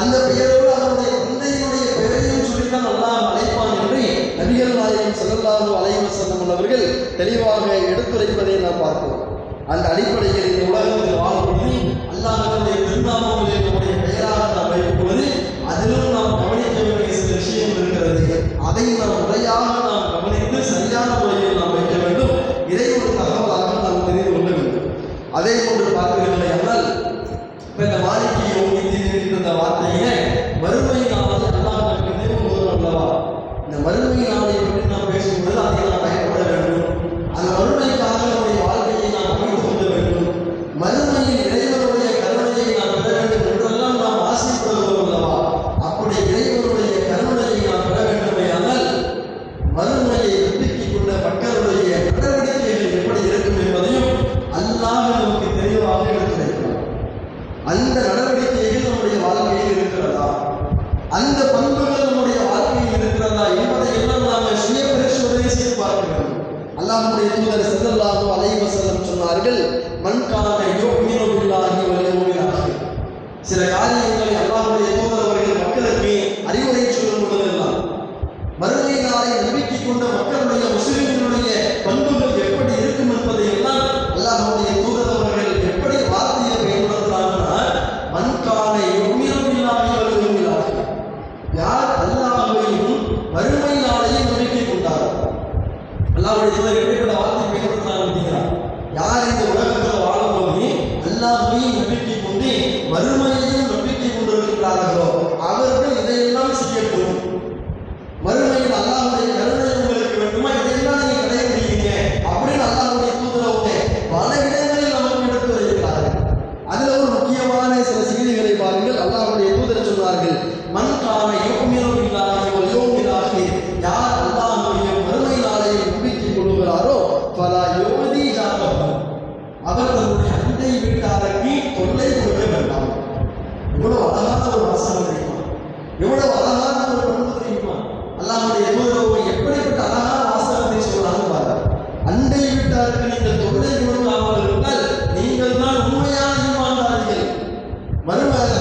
அந்த பெயரோடு அவருடைய தந்தையினுடைய பெயரையும் சொல்லித்தான் அல்லாஹ் அழைப்பான் என்று நபிகள் நாயகம் ஸல்லல்லாஹு அலைஹி வஸல்லம் அவர்கள் தெளிவாக எடுத்துரைப்பதை நாம் பார்க்கிறோம். அந்த அடிப்படையில் இந்த உலகத்தில் வாழும்பொழுது அல்லாஹ்வுடைய திருநாமங்களை நம்முடைய பெயராக நாம் வைக்கும் பொழுது அதிலும் நாம் கவனிக்க வேண்டிய சில விஷயங்கள் இருக்கிறது. அதை நாம் முறையாக நாம் கவனித்து சரியான முறையில் நாம் வைக்க வேண்டும். இதை ஒரு தகவலாக நாம் தெரிந்து கொள்ள வேண்டும். அதே போன்று பார்க்கிறீர்களே ஆனால் இப்ப இந்த மாலிகியும் இந்த வார்த்தையிலே மறுமை நாளை அல்லாஹ் நினைவுகூறும் அல்லவா? இந்த மறுமை நாளை பற்றி நாம் பேசும்போது அதை நாம் பயன்பட வேண்டும். அந்த மறுமைக்காக நம்முடைய வாழ்க்கையை நாம் அமைத்து கொள்ள வேண்டும். மறுமையில் இறைவனுடைய கருணையை நாம் பெற வேண்டும் என்றெல்லாம் நாம் ஆசைப்படுகிறோம் அல்லவா? அப்படி இறைவனுடைய கருணையை நாம் பெற வேண்டுமே ஆனால் மறுமையை நம்பிக்கைக் கொண்ட மக்களுடைய நடவடிக்கைகள் எப்படி இருக்கும் என்பதையும் அல்லாஹ் நமக்கு தெளிவாக எடுத்துரைக்கிறார். அந்த நடவடிக்கைகள் நம்முடைய வாழ்க்கையில் இருக்கிறதா, அந்த பண்புகள் நம்முடைய வாழ்க்கையில் இருக்கிறதா என்பதை எல்லாம் நாம் சுய பரிசோதனை செய்து பார்க்க வேண்டும். அல்லாஹ்வுடைய தூதர் ஸல்லல்லாஹு அலைஹி வஸல்லம் சொன்னார்கள், மன் கான யுமினு பில்லாஹி வல் யௌமில் ஆகிர். சில காரியங்களை அல்லாஹ்வுடைய தூதர் அவர்கள் மக்களுக்கு அறிவுரை சொல்லும் பொழுதெல்லாம் மறுமை நாளை நம்பிக்கை கொண்ட மக்களுடைய முஸ்லிம்களுடைய பண்புகள் எப்படி இருக்கும் என்பதை எல்லாம் அல்லாஹ்வுடைய தூதர் அவர்கள் எப்படி வார்த்தையை பயன்படுத்துகிறாங்கன்னா, மன் கான யுமினு பில்லாஹி வல் யௌமில் ஆகிர். யார் அல்லாஹ்வையும் மறுமை நாளையும் நம்பிக்கை கொண்டார். அல்லாஹ்வுடைய தூதர் எப்படிப்பட்ட வார்த்தை பயன்படுத்தினார் அப்படிங்கிறார். யார் இந்த உலகத்தில் வாழும்போது அல்லாஹ்வையும் நம்பிக்கை கொண்டு மறுமையையும் நம்பிக்கை கொண்டிருக்கிறார்களோ அவர்கள் இதையெல்லாம் செய்யட்டும். மறுமையில் அல்லாஹ்வுடைய கருணை உங்களுக்கு வேண்டுமா, இதையெல்லாம் நீங்க கடைபிடிக்கிறீங்க அப்படின்னு அல்லாஹ்வுடைய தூதரவுடைய பல இடங்களில் நமக்கு எடுத்து வருகிறார்கள். அதுல ஒரு முக்கியமான சில செய்திகளை பாருங்கள். அல்லாஹ்வுடைய தூதர் சொன்னார்கள், மன் கான யுமினு பில்லாஹி வல் யௌமில் ஆகிர். யார் அல்லாஹ்வையும் மறுமை நாளையும் நம்பிக்கை கொள்கிறாரோ ஃபலா யுதி ஜாரஹு. அவர் தன்னுடைய அண்டை வீட்டாருக்கு தொல்லை கொடுக்க வேண்டாம். எவ்வளவு அழகான ஒரு வசனம் தெரியுமா? எவ்வளவு அழகான ஒரு பண்பு தெரியுமா? அல்லாஹ்வுடைய தூதர் எப்படிப்பட்ட அழகான வாசகத்தை சொல்றாங்க பாருங்க. அண்டை வீட்டாருக்கு நீங்கள் தொல்லை கொடுக்காமல் இருந்தால் நீங்கள் தான் உண்மையான ஈமான்தாரிகள்.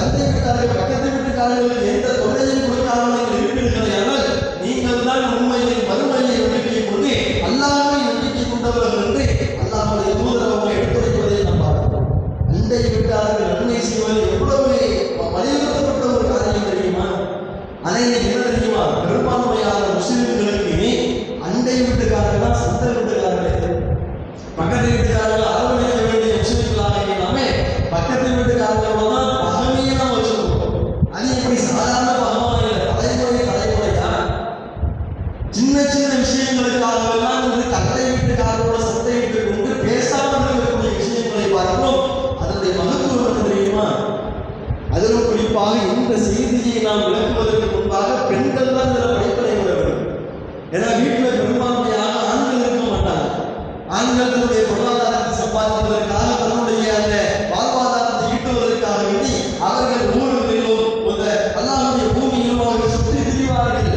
அண்டை வீட்டார்கள் பக்கத்து வீட்டுக்காரர்களுக்கு எந்த தொல்லையும் கொடுக்காமல் இருக்கிறீர்கள் ஆனால் நீங்கள் தான் உண்மையில் மறுமையை நம்பிக்கை கொண்டு அல்லாஹ்வை நம்பிக்கை கொண்டவர்கள் என்று அல்லாஹ்வுடைய தூதர் அவங்க எடுத்துரைப்பதை நாம் பார்க்கிறோம். அண்டை வீட்டார்கள் நன்மை செய்வது எவ்வளவு வலியுறுத்தப்பட்ட ஒரு காரியம் தெரியுமா? அதை என்ன தெரியுமா? பெரும்பான்மையான முஸ்லிம்களுக்கு அண்டை வீட்டுக்காரர்கள் தான் சொந்த வீட்டுக்காரர்கள். பக்கத்து வீட்டுக்காரர்கள் அரவணைக்க வேண்டிய முஸ்லிம்களாக எல்லாமே பக்கத்து வீட்டுக்காரர்கள் தான் பகமையை தான் வச்சிருக்கோம். அது எப்படி சாதாரண பகவான் இல்லை, தலைமுறையா சின்ன சின்ன விஷயங்களுக்காகலாம் வந்து தந்தை வீட்டுக்காரரோட சந்தை வீட்டு கொண்டு பேசாமல் இருக்கக்கூடிய விஷயங்களை பார்க்கிறோம். அதனுடைய மகத்துவம் என்ன தெரியுமா? அதிலும் குறிப்பாக இந்த செய்தியை நாம் விளக்குவதற்கு முன்பாக பெண்கள் தான் இதில் படிப்பனை விட வேண்டும். ஏன்னா வீட்டில் பெரும்பான்மையாக ஆண்கள் இருக்க மாட்டாங்க. ஆண்கள் தன்னுடைய பொருளாதாரத்தை சம்பாதிப்பதற்காக தன்னுடைய அந்த வாழ்வாதாரத்தை ஈட்டுவதற்காக வேண்டி அவர்கள் ஊர்களிலும் அல்லாஹ்வுடைய பூமியிலும் அவர்கள் சுற்றி திரிவார்கள்.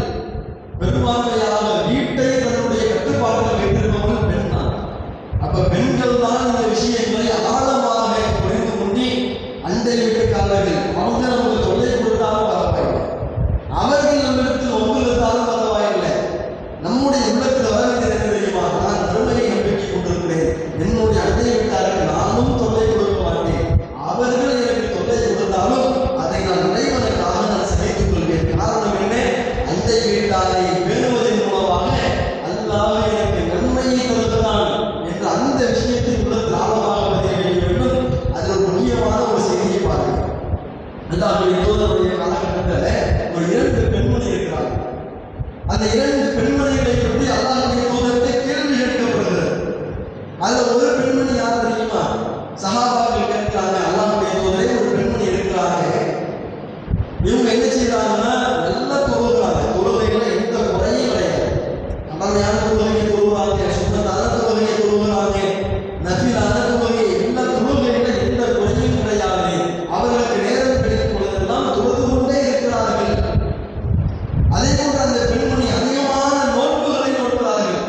பெரும்பான்மையாக வீட்டை தன்னுடைய கட்டுப்பாட்டில் வைத்திருப்பவர்கள் பெண் தான். அப்ப பெண்கள் தான் இந்த விஷயங்களை ஆழமாக புரிந்து கொண்டு அண்டை வீட்டுக்காரர்கள் அவங்க நமக்கு தொல்லை கொடுத்தாலும் பரவாயில்லை, அவர்கள் நம்மிடத்தில் ஒப்புழைத்தாலும் பரவாயில்லை. நம்முடைய உள்ளத்தில் வர வேண்டியது என்ன தெரியுமா? நான் மறுமையை நம்பிக்கை கொண்டிருக்கிறேன். என்னுடைய அண்டை வீட்டாருக்கு நானும் தொல்லை கொடுக்க மாட்டேன். அவர்கள் எனக்கு தொல்லை கொடுத்தாலும் அதை நான் இறைவனுக்காக நான் சமைத்துக் கொள்வேன். காரணம் என்ன? அண்டை வீட்டாரை பேணுவதன் மூலமாக அல்லாஹ் எனக்கு நன்மையை தருகிறான் என்ற அந்த விஷயத்தை உள்ளத்தில் ஆழமாக பதிய வேண்டும். அதில் ஒரு முக்கியமான ஒரு செய்தியை பாருங்கள். அல்லாஹ்வுடைய தூதருடைய காலகட்டத்தில் ஒரு 2 பெண்மணி இருக்கிறார்கள். அந்த 2 பெண்மணிகளை பற்றி அல்லாஹ்வுடைய தூதர்கிட்ட கேள்வி கேட்கப்படுகிறது. அதுல ஒரு பெண்மணி யார் தெரியுமா? சஹாபாக்கள் கேட்கிறாங்க, அல்லாஹ்வுடைய தூதரே ஒரு பெண்மணி இருக்கிறாங்க, இவங்க என்ன செய்யறாங்கன்னா நல்லா தொழுகிறாங்க, தொழுகைகளை எந்த குறையும் கிடையாது, கடமையான தொழுகையை தொழுகிறாங்க, சுன்னத்தான தொழுகையை தொழுகிறாங்க, நஃபிலான தொழுகை, எல்லா தொழுகைகளை எந்த குறையும் கிடையாது. அவர்களுக்கு நேரம் கிடைக்கும் பொழுதெல்லாம் தொழுது கொண்டே இருக்கிறார்கள். அதே போன்று அந்த பெண்மணி அதிகமான நோன்புகளை நோக்கிறார்கள்.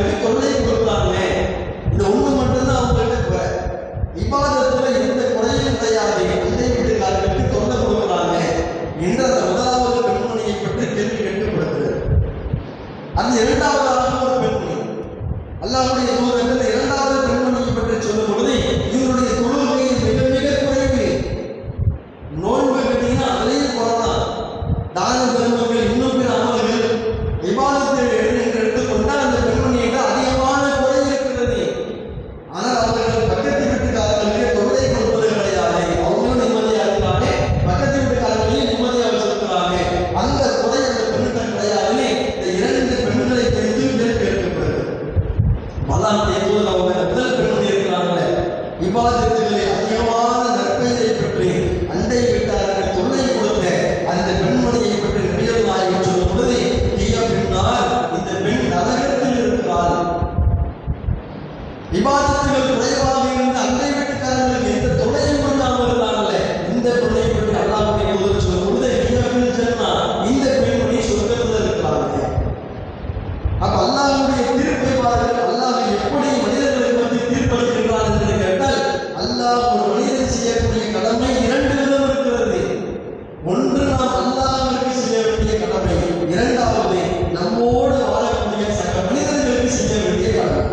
வீட்டுக்காரர்களுக்கு தொல்லை கொடுக்குறாங்க. இந்த ஒண்ணு மட்டும்தான் அவங்கள்ட்ட குறை. இபாதத்துல எந்த குறையும் கிடையாது, அண்டை வீட்டுக்காரர்களுக்கு தொல்லை கொடுக்குறாங்க என்ற அந்த முதலாவது பெண்மணியை பற்றி கேள்வி கேட்கப்படுகிறது. அது இரண்டாவதாக ஒரு பெண்மணி, அல்லாஹ்வுடைய தூதர்கள் இரண்டாவது பெண்மணியை பற்றி சொல்லும் பொழுது இவருடைய தொழுகை மிக மிக குறைவு. நோன்பு கட்டினா அதிலேயும் குறைதான். தான தர்மங்கள் இன்னும் பிற அமல்கள் விவாதத்தை எடுத்துக்கொண்டால் அந்த பெண்மணியிட அதிகமான குறை இருக்கிறது. ஆனால் அவர்கள் பக்கத்து வீட்டுக்காரர்களுக்கு தொல்லை கொடுப்பது கிடையாது. அவங்களும் நிம்மதியாக இருக்கிறாங்க, பக்கத்து வீட்டுக்காரர்களையும் நிம்மதியாக வச்சிருக்கிறாங்க. அந்த குறை அந்த பெண்ணுக்கு கிடையாது. இந்த இரண்டு பெண்களை குறித்து கேள்வி கேட்கப்படுகிறது. மலாம் தேர்தல் அவங்க முதல் பெண்மணி இருக்கிறாங்களே, விவாதத்துகளை அதிகமான நற்பெயரை பெற்று அண்டை வீட்டார்கள் தொல்லை கொடுத்த அந்த பெண்மணியை பற்றி நபிகள் நாயகம் சொல்லும் பொழுது பின்னால் இந்த பெண் நரகத்தில் இருக்கிறாள். விவாதத்துகள் குறைவாக இருந்த அண்டை வீட்டுக்காரர்களுக்கு எந்த தொல்லையும் கொண்டாமல் இருந்தாங்கல்ல, இந்த பெண்ணை பற்றி அல்லாஹ்வுடைய தூதர் சொல்லும் பொழுது இந்த பெண்மணி சொர்க்கத்தில் இருக்கிறாங்க. அப்ப அல்லாஹ்வுடைய தீர்ப்பை பாருங்கள். அல்லாஹ் எப்படி மனிதர்களை பற்றி தீர்ப்பளிக்கின்றான் என்று கேட்டால், அல்லாஹ் ஒரு மனிதன் செய்யக்கூடிய கடமை இரண்டு விதம் இருக்கிறது. ஒன்று நாம் அல்லாஹ்விற்கு செய்ய வேண்டிய கடமை, இரண்டாவது நம்மோடு வாழக்கூடிய சக மனிதர்களுக்கு செய்ய வேண்டிய கடமை.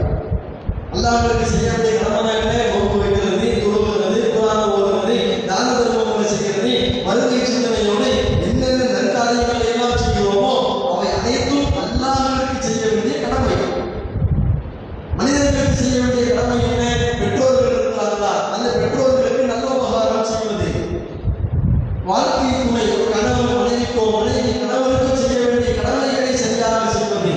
அல்லாஹ்விற்கு செய்ய வேண்டிய கடமை என்ன? நோன்பு வைக்கிறது, தொழுகிறது, குர்ஆன் ஓதுவது, தான தர்மங்கள் செய்கிறது, மறுமை சிந்தனையோடு என்னென்ன நற்காரியங்களை எல்லாம் செய்கிறோமோ அவை அனைத்தும் அல்லாஹ்விற்கு செய்ய வேண்டிய கடமை. மனிதர்களுக்கு செய்ய வேண்டிய கடமை என்ன? பெற்றோர்கள் இருக்கிறார்களா, அந்த பெற்றோர்களுக்கு நல்ல உபகாரம் செய்வது. வாழ்க்கை துணை கணவன் மனைவிக்கோ, மனைவி கணவனுக்கோ செய்ய வேண்டிய கடமைகளை சரியாக செய்வது,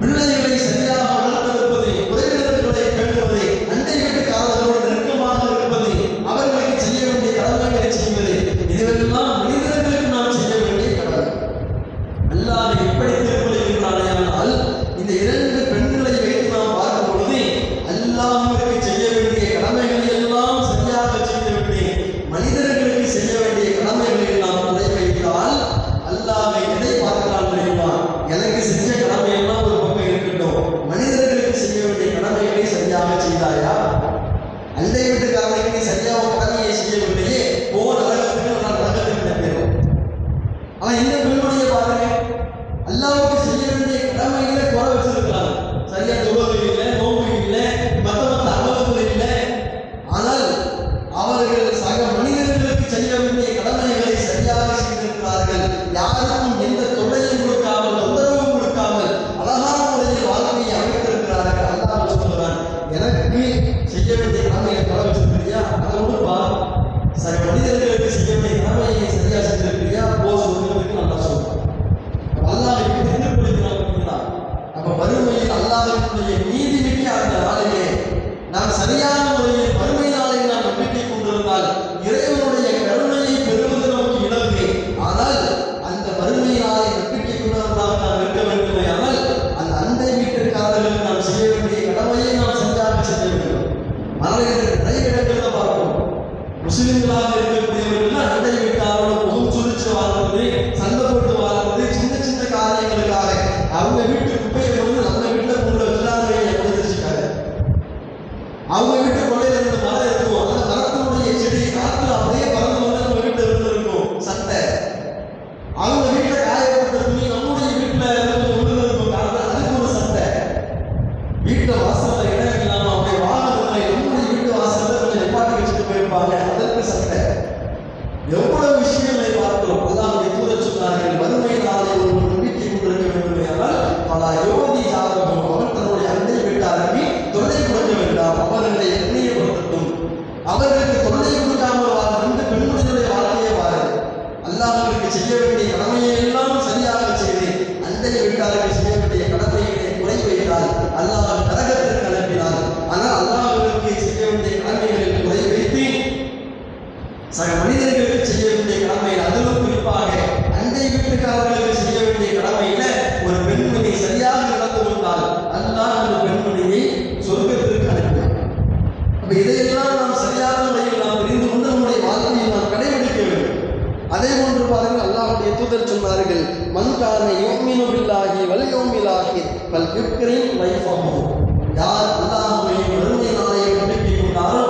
பிள்ளைகளை சரியாக வளர்த்தெடுப்பது, உறவினர்களை பேணுவது, அண்டை வீட்டுக்காரர்களோடு நெருக்கமாக இருப்பது, அவர்களுக்கு செய்ய வேண்டிய கடமைகளை செய்வது, இதுவெல்லாம் மனிதர்களுக்கு நாம் செய்ய வேண்டிய கடமை. அல்லாஹ் எப்படி தீர்ப்பளிக்கின்றானால், இந்த இரண்டு பெண்களை வைத்து நாம் பார்க்கும் பொழுது அல்லாஹ்விற்கு செய்ய வேண்டிய கடமைகளை எல்லாம் சரியாக செய்துவிட்டு மனிதர்களுக்கு செய்ய வேண்டிய கடமைகளை நாம் குறை வைத்தால் அல்லாஹ் எதை பார்க்கிறான் தெரியுமா? எனக்கு செஞ்ச கடமை எல்லாம் ஒரு பக்கம் இருக்கட்டும், மனிதர்களுக்கு செய்ய வேண்டிய கடமைகளை சரியாக செய்தாயா? அண்டை வீட்டுக்காரர்களுக்கு நீ சரியாக கடமையை செய்யவில்லையே, நரகத்துக்கு நான் நரகத்துக்கு நினைக்கிறோம். ஆனா இந்த பெண்மணியை பாருங்க, அல்லாஹ்வுக்கு செய்ய வேண்டிய கடமைகளை குறை வச்சிருக்கிறாங்க. சரியா தொழுகை இல்லை, நோன்பு இல்லை, மற்ற அமல்கள் இல்லை. ஆனால் அவர்கள் சக மனிதர்களுக்கு செய்ய வேண்டிய கடமைகளை சரியாக செய்திருக்கிறார்கள். யாருக்கும் எந்த தொல்லையும் கொடுக்காமல், தொந்தரவும் கொடுக்காமல் அழகான முறையில் வாழ்க்கையை அமைத்திருக்கிறார்கள். அல்லாஹ் சொல்கிறான், எனக்கு செய்ய வேண்டிய கடமையை குறை வச்சிருக்கிறியா? அதோடு பார், சக மனிதர்களுக்கு செய்ய வேண்டிய கடமையை சரியா செஞ்சிருக்கிறியா? சொல்றதுக்கு நல்லா சொல்றான். அல்லாஹ் எப்படி தீர்ப்பளிக்கிறான்? அப்ப வறுமையில் அல்லாஹ்வுடைய நீதி மிக்க அந்த நாளிலே நாம் சரியான முறையில் வறுமை நாளை நாம் நம்பிக்கை கொண்டிருந்தால் இறைவனுடைய கருணையை பெறுவது நமக்கு இலக்கு. ஆனால் அந்த வறுமை நாளை நம்பிக்கை கொண்டவர்களாக நாம் இருக்க வேண்டுமே. ஆனால் அந்த அண்டை வீட்டுக்காரர்களுக்கு நாம் செய்ய வேண்டிய கடமையை நாம் சரியாக செய்ய வேண்டும். மனிதர்கள் நிறைய இடங்கள்ல பார்ப்போம், முஸ்லிம்களாக இருக்கக்கூடியவர்கள் அண்டை வீட்டாரோட முகம் சுழிச்சு வாழ்றது, சண்டை போட்டு வாழ்றது, சின்ன சின்ன காரியங்களுக்காக அவங்க வீட்டு குப்பையை கொண்டு நம்ம வீட்டுல கொண்டு வச்சுட்டாங்க. அவங்க வீட்டு கொள்ளையில இருந்து மரம் இருக்கும், அந்த மரத்தினுடைய செடி காத்துல அப்படியே பறந்து வந்து நம்ம வீட்டுல இருந்திருக்கும். சட்டை அவங்க வீட்டுல காயப்பட்ட துணி நம்முடைய வீட்டுல இருக்கும் காலத்துல அதுக்கு ஒரு சட்டை. வீட்டுல வாசல்ல இடம் இல்லாம அப்படியே வாகனங்களை நம்முடைய வீட்டு வாசல்ல கொஞ்சம் நிப்பாட்டி வச்சுட்டு போயிருப்பாங்க, அதற்கு சட்டை. எவ்வளவு விஷயங்களை பார்க்கிறோம். அல்லாஹ்வுடைய தூதர் சொன்னார்கள், வறுமை நாளை ஒரு நம்பிக்கை கொண்டிருக்க வேண்டும் என்றால் பல யோதி ஜாதகம் அவர் தன்னுடைய அண்டை வீட்டாருக்கு தொல்லை கொடுக்க வேண்டாம், அவர்களை எண்ணியப்படுத்தட்டும். அவர்களுக்கு தொல்லை கொடுக்காமல் வாழ ரெண்டு பெண்மணிகளுடைய வாழ்க்கையை வாருங்கள். அல்லாஹ்விற்கு செய்ய வேண்டிய கடமையை எல்லாம் சரியாக செய்து அண்டை வீட்டார்கள் செய்ய வேண்டிய கடமைகளை குறை வைத்தால் அல்லாஹ் நரகத்திற்கு அனுப்பினார். ஆனால் அல்லாஹ்விற்கு செய்ய வேண்டிய கடமைகளை குறை வைத்து சக மனிதர்களுக்கு செய்ய வேண்டிய கடமையில், அதிலும் குறிப்பாக அண்டை வீட்டுக்காரர்களுக்கு செய்ய வேண்டிய கடமையில ஒரு பெண்மணி சரியாக நடந்து கொண்டால் அல்லாஹ் அந்த பெண்மணியை சொர்க்கத்திற்கு அனுப்பினார். அப்ப இதையெல்லாம் நாம் சரியான முறையில் நாம் தெரிந்து கொண்டு நம்முடைய வாழ்க்கையை நாம் கடைபிடிக்க வேண்டும். அதே போன்று பாருங்கள், அல்லாஹ்வுடைய தூதர் சொன்னார்கள், மன்கான யுமினு பில்லாஹி வல் யௌமில் ஆகிர் ஃபல் யுக்ரிம் லைஃபஹு. யார் அல்லாஹ்வையும் மறுமை நாளையும் நம்பிக்கை கொண்டாரோ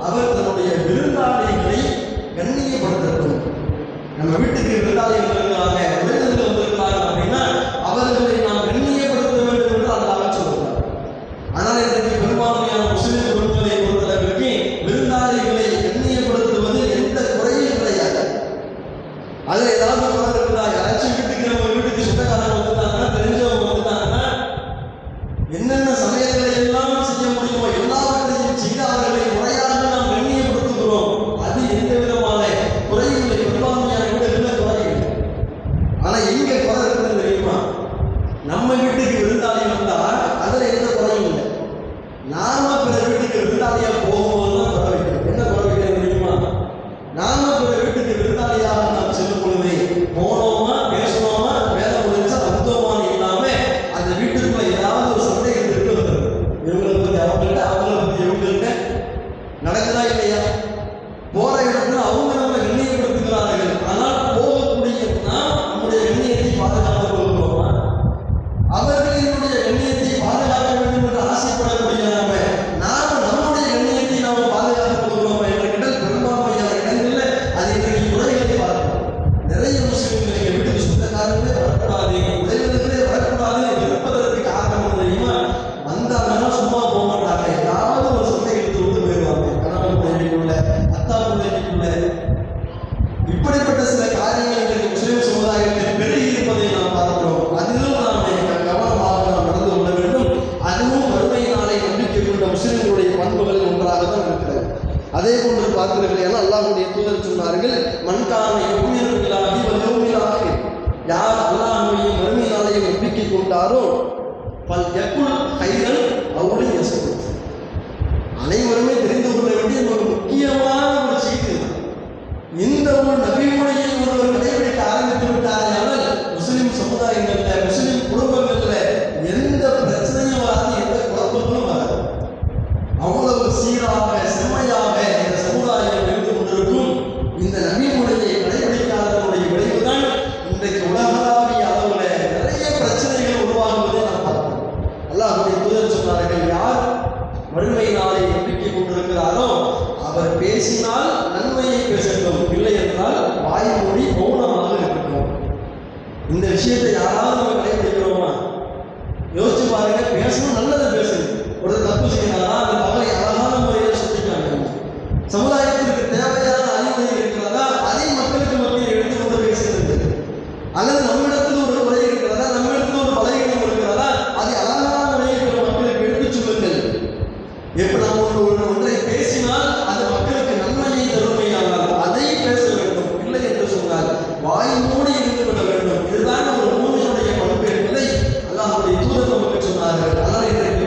அவர் தன்னுடைய விருந்தாளிகளை கண்ணியப்படுத்தட்டும். நம்ம வீட்டுக்கு விருந்தாளிகள் இருக்கிறாங்க, விருந்தினர்கள் வந்திருக்கிறாங்க அப்படின்னா அவர்களை நாம் கண்ணியப்படுத்த வேண்டும் என்று அல்லாஹ் சொல்கிறார். ஆனால் இன்றைக்கு பெரும்பான்மையான முஸ்லிம் குடும்பங்களை பொறுத்தளவிற்கு விருந்தாளிகளை கண்ணியப்படுத்துவது எந்த குறையும் கிடையாது. அதில் ஏதாவது குறை இருக்குதா? யாராச்சும் வீட்டுக்கு நம்ம வீட்டுக்கு சொந்தக்காரங்க வந்துட்டாங்கன்னா, தெரிஞ்சவங்க வந்துட்டாங்கன்னா என்னென்ன சமயங்களை எல்லாம் செய்ய முடியுமோ எல்லாவற்றையும் செய்து அவர்களை முறையாக நாம் கண்ணியப்படுத்துகிறோம். அது எந்த விதமான குறையும் இல்லை. பெரும்பான்மையான வீடுகளில் குறை இல்லை. ஆனால் எங்கே குறை இருக்குன்னு தெரியுமா? நம்ம வீட்டுக்கு விருந்தாளி வந்தால் அதில் எந்த குறையும் இல்லை. நாம பிற வீட்டுக்கு விருந்தாளியாக போகும்போது தான் குறை வைக்கிறோம். என்ன குறை வைக்கிறது தெரியுமா? நாம பிற வீட்டுக்கு விருந்தாளியாக நாம் செல்லும் பொழுது போனோமா, பேசணுமா, வேலை முடிஞ்சா வந்தோமான்னு இல்லாம அந்த வீட்டுக்குள்ள ஏதாவது ஒரு சந்தேகம் இருக்கு வந்துடும். இவங்களை பத்தி அவங்கள்ட்ட, அவங்களை பத்தி இவங்கள்ட்ட நடக்குதா இல்லையா? போற இடத்துல அவங்க நம்ம கண்ணியப்படுத்துகிறார்கள். ஆனால் போகக்கூடிய நாம் நம்முடைய கண்ணியத்தை பாதுகாத்துக் கொள்கிறோமா? அவர்களினுடைய கண்ணியத்தை பாதுகாக்க வேண்டும் என்று ஆசைப்படக்கூடிய நாம் நம்முடைய கண்ணியத்தை நாம் பாதுகாத்துக் கொள்கிறோமா என்ற கேட்டால் பெரும்பான்மையான இடங்களில் அது இன்றைக்கு குறைகளை பார்க்கிறோம். நிறைய முஸ்லிம்கள் எங்கள் வீட்டுக்கு சொந்தக்காரங்களே வரக்கூடாது, உறவினர்களே வரக்கூடாது இருப்பதற்கு காரணம் தெரியுமா? வந்தாங்கன்னா சும்மா போக மாட்டாங்க. ஏதாவது ஒரு சந்தை எடுத்து விட்டு போயிடுவாங்க. கணவன் பிள்ளைக்குள்ள, அத்தா பிள்ளைக்குள்ள. இப்படிப்பட்ட சில காரியங்கள் இன்றைக்கு முஸ்லிம் சமுதாயத்தில் பெருகி இருப்பதை நாம் பார்க்கிறோம். அதிலும் நாம் கவனமாக நாம் நடந்து கொள்ள வேண்டும். அதுவும் வறுமை நாளை நம்பிக்கை கொண்ட முஸ்லிம்களுடைய பண்புகள் ஒன்றாக தான் இருக்கிறது. அதே போன்று பார்த்தீர்கள் என அல்லாஹ்வுடைய தூதர் சொன்னார்கள், மன்கான யுமினு பில்லாஹி வல் யௌமில் ஆகிர். யார் அல்லாஹ்வையும் வறுமை நாளையும் நம்பிக்கை கொண்டாரோ ஃபல் யகுல் கைரன் அவு யஸ்குத். அனைவருமே தெரிந்து கொள்ள வேண்டிய ஒரு முக்கியமான ஒரு செய்தி. இந்த ஒரு நபிமொழியை ஒருவர் கடைபிடிக்க ஆரம்பித்து விட்டார்கள், முஸ்லிம் சமுதாயங்களில், முஸ்லிம் குடும்பங்களில் எந்த பிரச்சனையும் வராது, எந்த குழப்பங்களும் வராது. அவ்வளவு சீராக செம்மையாக இந்த சமுதாயம் இருந்து கொண்டிருக்கும். இந்த நபிமொழியை கடைபிடிக்காதவருடைய விளைவுதான் இன்றைக்கு உலகளாவிய அளவில் நிறைய பிரச்சனைகள் உருவாகுவதை நாம் பார்க்கிறோம். அல்லாஹ்வுடைய தூதர் சொன்னார்கள், யார் வறுமை நாளை நம்பிக்கை கொண்டிருக்கிறாரோ அவர் பேசினால் நன்மையை பேசட்டும், இல்லை என்றால் வாய்மொழி மௌனமாக இருக்கட்டும். இந்த விஷயத்தை யாராவது நம்ம கடைபிடிக்கிறோமா? யோசிச்சு பாருங்க. பேசணும், நல்லதை பேசணும். ஒரு தப்பு செய்யறாரா, அந்த தவறை அழகான முறையில் சொல்லிக்காங்க. சமுதாயத்திற்கு தேவையான அறிவுரை இருக்கிறதா, அதை மக்களுக்கு மத்தியில் எடுத்து கொண்டு பேசுகிறது. அல்லது நம்மிடத்தில் ஒரு குறை இருக்கிறதா, நம்மிடத்தில் ஒரு பலகீனம் இருக்கிறதா, அதை அழகான முறையில் மக்களுக்கு எடுத்துச் சொல்லுங்கள். எப்ப நாம் ஒன்றை பேசினால் அது மக்களுக்கு நன்மையை தருமையானால் அதை பேச வேண்டும். இல்லை என்று சொன்னால் வாய் மூடி இருந்து விட வேண்டும். இதுதான் ஒரு மூமியினுடைய பண்பு என்பதை அல்லாஹ்வுடைய தூதர் நமக்கு சொன்னார்கள். ஆனால் இன்றைக்கு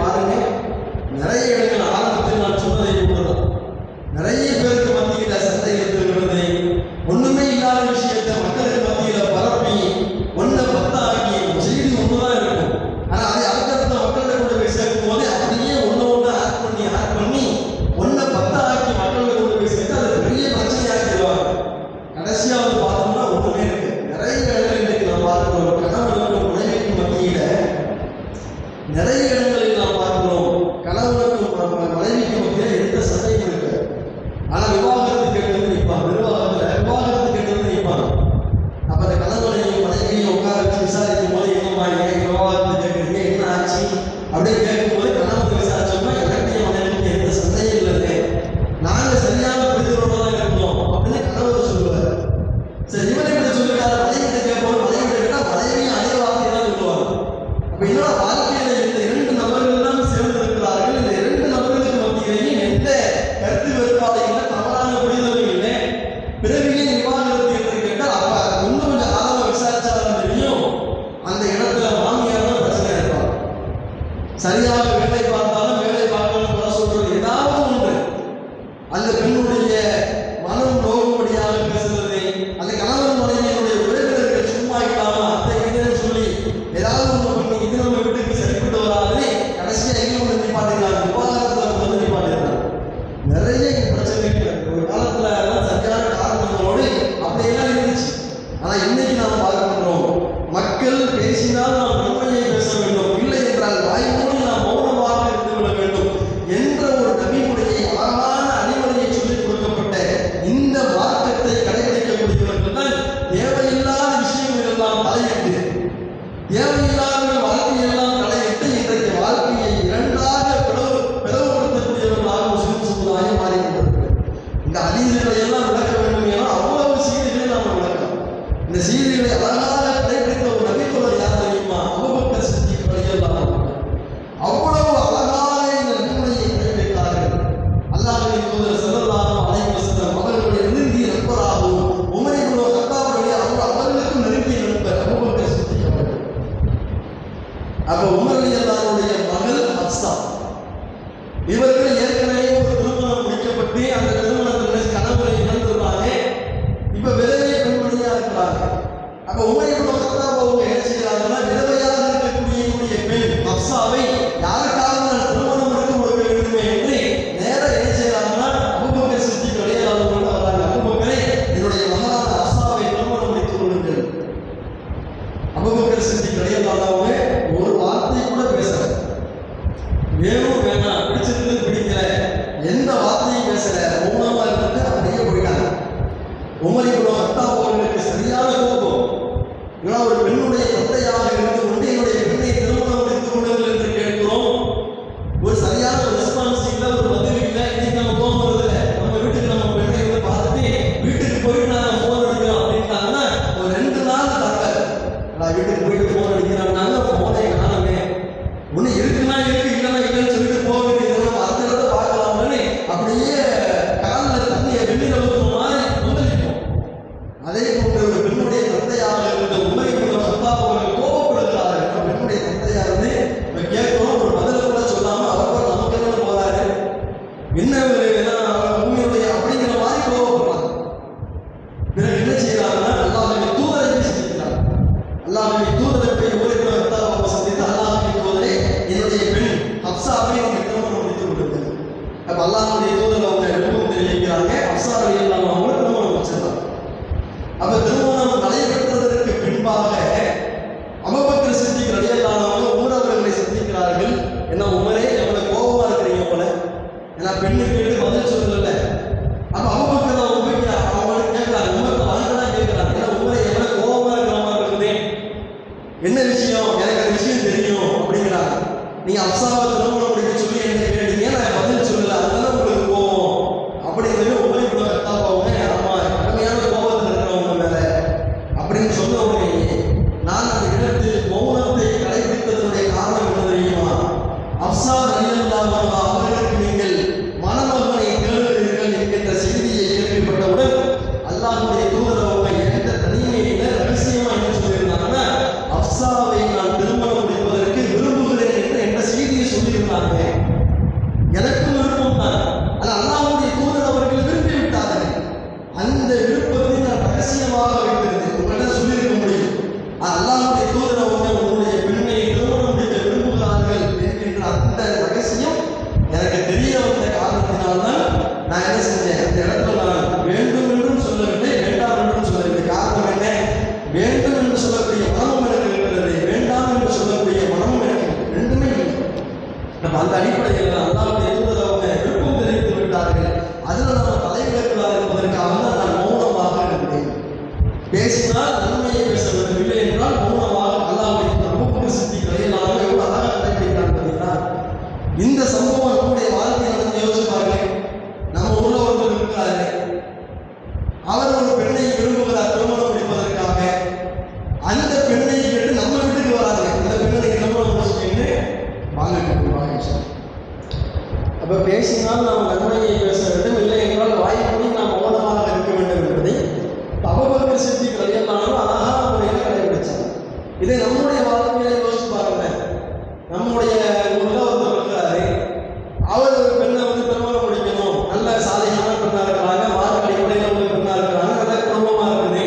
நபிகள் பேசினால் நாம் நன்மையை பேச வேண்டும், இல்லை என்றால் வாய்மூடி நாம் மௌனமாக இருந்து விட வேண்டும் என்ற ஒரு நபியுடைய அழகான அடிமுறையை சொல்லிக் கொடுக்கப்பட்ட இந்த மார்க்கத்தை கடைபிடிக்கக்கூடியவர்கள் தான் தேவையில்லாத விஷயங்கள் எல்லாம் தலையிட்டு, தேவையில்லாத வாழ்க்கையெல்லாம் தலையிட்டு இன்றைக்கு வாழ்க்கையை இரண்டாக பிளவுபடுத்தக்கூடியவர்களாக முஸ்லிம் சமுதாயம் மாறிக்கொண்டிருக்கிறது. இந்த ஹதீஸ்களை எல்லாம் விளக்க வேண்டும் என அவ்வளவு செய்திகளை நாம் விளக்கலாம். இந்த செய்திகளை அழகாக கடைபிடித்த ஒரு நபித்தோழர் யார் தெரியுமா? அபூபக்கர் சித்திக் ரலியல்லாஹு அன்ஹு. அவ்வளவு அழகாக இந்த நபிமுறையை கடைபிடித்தார்கள். அல்லாஹ்வின் தூதர் ஸல்லல்லாஹு அலைஹி வஸல்லம் அவர்களுடைய நெருங்கிய நண்பராகவும் உமர் இப்னு கத்தாப் அவர்களுக்கும் நெருங்கிய நண்பர் அபூபக்கர் சித்திக் அவர்கள். அப்ப உமர் ரலியல்லாஹுடைய மகள் ஹப்ஸா, இவர்கள் ஏற்கனவே ஒரு திருமணம் முடிக்கப்பட்டு அந்த திருமணத்தில் கணவரை இழந்துள்ளாங்க. இப்ப விதவை பெண்மணியா இருக்கிறாங்க. அப்ப உமர் இப்னு கத்தாப் அவங்க என்ன செய்யறாங்கன்னா, விதவையாக இருக்கக்கூடிய பெண் ஹப்ஸாவை யாருக்காக நான் திருமணம் எடுத்து கொடுக்க வேண்டுமே என்று நேர என்ன செய்யறாங்கன்னா, அபூபக்கர் சித்திக் ரலியல்லாஹு அன்ஹு வராங்க. அபூபக்கரே, என்னுடைய மகளான ஹப்ஸாவை திருமணம் முடித்துக் கொள்ளுங்கள். அபூபக்கர் சித்திக் ரலியல்லாஹு அன்ஹு ஒரு வார்த்தை கூட பேசல. வேணும் வேணாம், பிடிச்சிருக்கு பிடிக்கல, எந்த வார்த்தையும் பேசல, மௌனமா இருந்துட்டு அப்படியே போயிட்டாங்க. உமர் இப்னு கத்தாப் அவர்களுக்கு சரியான கோபம். ஏன்னா ஒரு பெண்ணுடைய தந்தையாக இருந்து கொண்டு என்னுடைய பெண்ணை திருமணம் முடித்துக் கொள்ளுங்கள் என்று கேட்கிறோம். ஒரு சரியான ஒரு ரெஸ்பான்ஸ் இல்லை, ஒரு பதில் இல்லை. இன்னைக்கு நம்ம கோபம் வருது இல்லை, நம்ம வீட்டுக்கு நம்ம பெண்ணை வந்து பார்த்துட்டு வீட்டுக்கு போயிட்டு நாங்கள் ஃபோன் அடிக்கிறோம் அப்படின்ட்டாங்கன்னா ஒரு 2 நாள் தாக்காது. நான் வீட்டுக்கு போயிட்டு ஃபோன் அடிக்கிறாங்க, ஃபோனை காணுமே, ஒன்று இருக்குன்னா இருக்கு, இல்லைன்னா இல்லைன்னு சொல்லிட்டு போக வேண்டியது, நம்ம அந்த இடத்த பார்க்கலாம்னு அப்படியே காலில் தண்ணியை வெந்நீர் ஊற்றுற மாதிரி முதலிப்போம். அதே போன்ற ஒரு பெண்ணுடைய தந்தையாக இருந்த உமர் இப்னு கத்தாப் அவர்கள் கோபப்படுகிறார்கள். பெண்ணுடைய தந்தையா இருந்து நம்ம கேட்கிறோம், ஒரு பதில கூட சொல்லாம அவர் நமக்கு என்ன போறாரு, என்ன பூமியுடைய அப்படிங்கிற மாதிரி கோபப்படுறாங்க. பிறகு என்ன செய்யறாங்கன்னா, அல்லாஹ்வின் தூதரை சந்திக்கிறார். அல்லாஹ்வின் தூதரை போய் உமர் இப்னு கத்தாப் அவர்கள் சந்தித்து, அல்லாஹ்வின் தூதரை, என்னுடைய பெண் ஹப்ஸாவை நீங்கள் திருமணம் முடித்துக் கொடுங்கள். அப்ப அல்லாஹ்வுடைய தூதர் அவங்க விருப்பம் தெரிவிக்கிறாங்க. ஹப்ஸா ரலியல்லாஹு அன்ஹா திருமணம் வச்சிருந்தாங்க. அப்ப திருமணம் நடைபெற்றதற்கு பின்பாக அபூபக்கர் சித்திக் ரலியல்லாஹு அன்ஹு உமர் அவர்களை சந்திக்கிறார்கள். என்ன உமரே, எவ்வளவு கோபமா இருக்கிறீங்க போல, ஏன்னா பெண்ணு கேட்டு பதில் சொல்லல. அப்ப அபூபக்கர் அவங்க கேட்கிறாங்க, உமர் வாங்கடா கேட்கிறாங்க, ஏன்னா உமரே எவ்வளவு கோபமா இருக்கிற மாதிரி இருக்குதே, என்ன விஷயம், எனக்கு அந்த விஷயம் தெரியும் அப்படிங்கிறாங்க. நீங்க ஹப்ஸாவை திருமணம் முடிக்க சொல்லி என்ன கேட்டீங்க, நான் பதில் சொல்லல, அதனால உங்களுக்கு கோபம் அப்படிங்கிறது உமர் இப்னு கத்தாப் அவங்க ஆமா கடுமையான கோபத்தில் இருக்கிறவங்க மேல அப்படின்னு சொன்ன உடனே நான் அந்த இடத்தில் மௌனத்தை கடைபிடித்ததனுடைய காரணம் என்ன தெரியுமா? ஹப்ஸா ரலியல்லாஹு அன்ஹா அவர்களுக்கு நீங்கள் மணமகனை தேடுகிறீர்கள் என்கின்ற செய்தியை கேள்விப்பட்டவுடன் அல்லாஹ்வுடைய தூதர் அவங்க எந்த தனிமையில ரகசியமா என்ன சொல்லியிருந்தாங்கன்னா, ஹப்ஸாவை நான் திருமணம் முடிப்பதற்கு விரும்புகிறேன் என்று என்ன செய்தியை சொல்லியிருந்தாங்க. எனக்கும் விருப்பம் தான், ஆனால் அல்லாஹ்வுடைய தூதர் அவர்கள் விரும்பி விட்டார்கள். அந்த விருப்பத்தை நான் ரகசியமாக வைத்திருந்தேன், உங்களிடம் சொல்லியிருக்க முடியும். அல்லாஹ்வுடைய தூதர் அவங்க உங்களுடைய பெண்ணை திருமணம் முடிக்க விரும்புகிறார்கள் என்கின்ற அந்த ரகசியம் எனக்கு தெரிய வந்த காரணத்தினால்தான் நான் என்ன செஞ்சேன், அந்த இடத்துல நான் வேண்டும் என்றும் சொல்லவில்லை, வேண்டாம் என்றும் சொல்லவில்லை. காரணம் என்ன? வேண்டும் என்று சொல்லக்கூடிய மனமும் எனக்கு இருக்கிறது, வேண்டாம் என்று சொல்லக்கூடிய மனமும் எனக்கு ரெண்டுமே இல்லை. நம்ம அந்த அடிப்படையில் அல்லாஹ்வுடைய தூதர் அவங்க விருப்பம் தெரிவித்து விட்டார்கள். அதில் நம்ம தலைவிடக்கூடாது என்பதற்காக தான் நான் மௌனமாக இருந்தேன். பேசினால் நன்மையை பேச வேண்டும், இல்லை என்றால் மௌனமாக. அல்லாஹ்வுடைய அபூபக்கர் சித்திக் ரலியல்லாஹு அன்ஹு எவ்வளவு அழகாக கடைபிடிக்கிறாங்க பார்த்தீங்களா? இந்த சம்பவம் நம்முடைய வாழ்க்கையை நடந்து யோசிச்சு பாருங்க. நம்ம ஊர்ல ஒருத்தர் இருக்கிறாரு, அவர் ஒரு பெண்ணை விரும்புகிறார் திருமணம் முடிப்பதற்காக. அந்த பெண்ணை கேட்டு நம்ம வீட்டுக்கு வராங்க, அந்த பெண்ணை திருமணம் முடிச்சுட்டு வாங்க. அப்ப பேசினால் நாம் நன்மையை பேச வேண்டும், இல்லை என்றால் வாய்மொழி நாம் மௌனமாக இருக்க வேண்டும் என்பதை அபூபக்கர் சித்திக் ரலியல்லாஹு அன்ஹு அழகான முறையில் கடைபிடிச்சாங்க. இதை நம்முடைய வாழ்க்கையில யோசிச்சு பாருங்க. நம்முடைய ஊர்ல ஒருத்தர் இருக்கிறாரு, அவர் ஒரு பெண்ணை வந்து திருமணம் முடிக்கணும், நல்ல சாலையான பெண்ணா இருக்கிறாங்க, மார்க்க அடிப்படையில் ஒரு பெண்ணா இருக்கிறாங்க, நல்ல குடும்பமா இருக்குது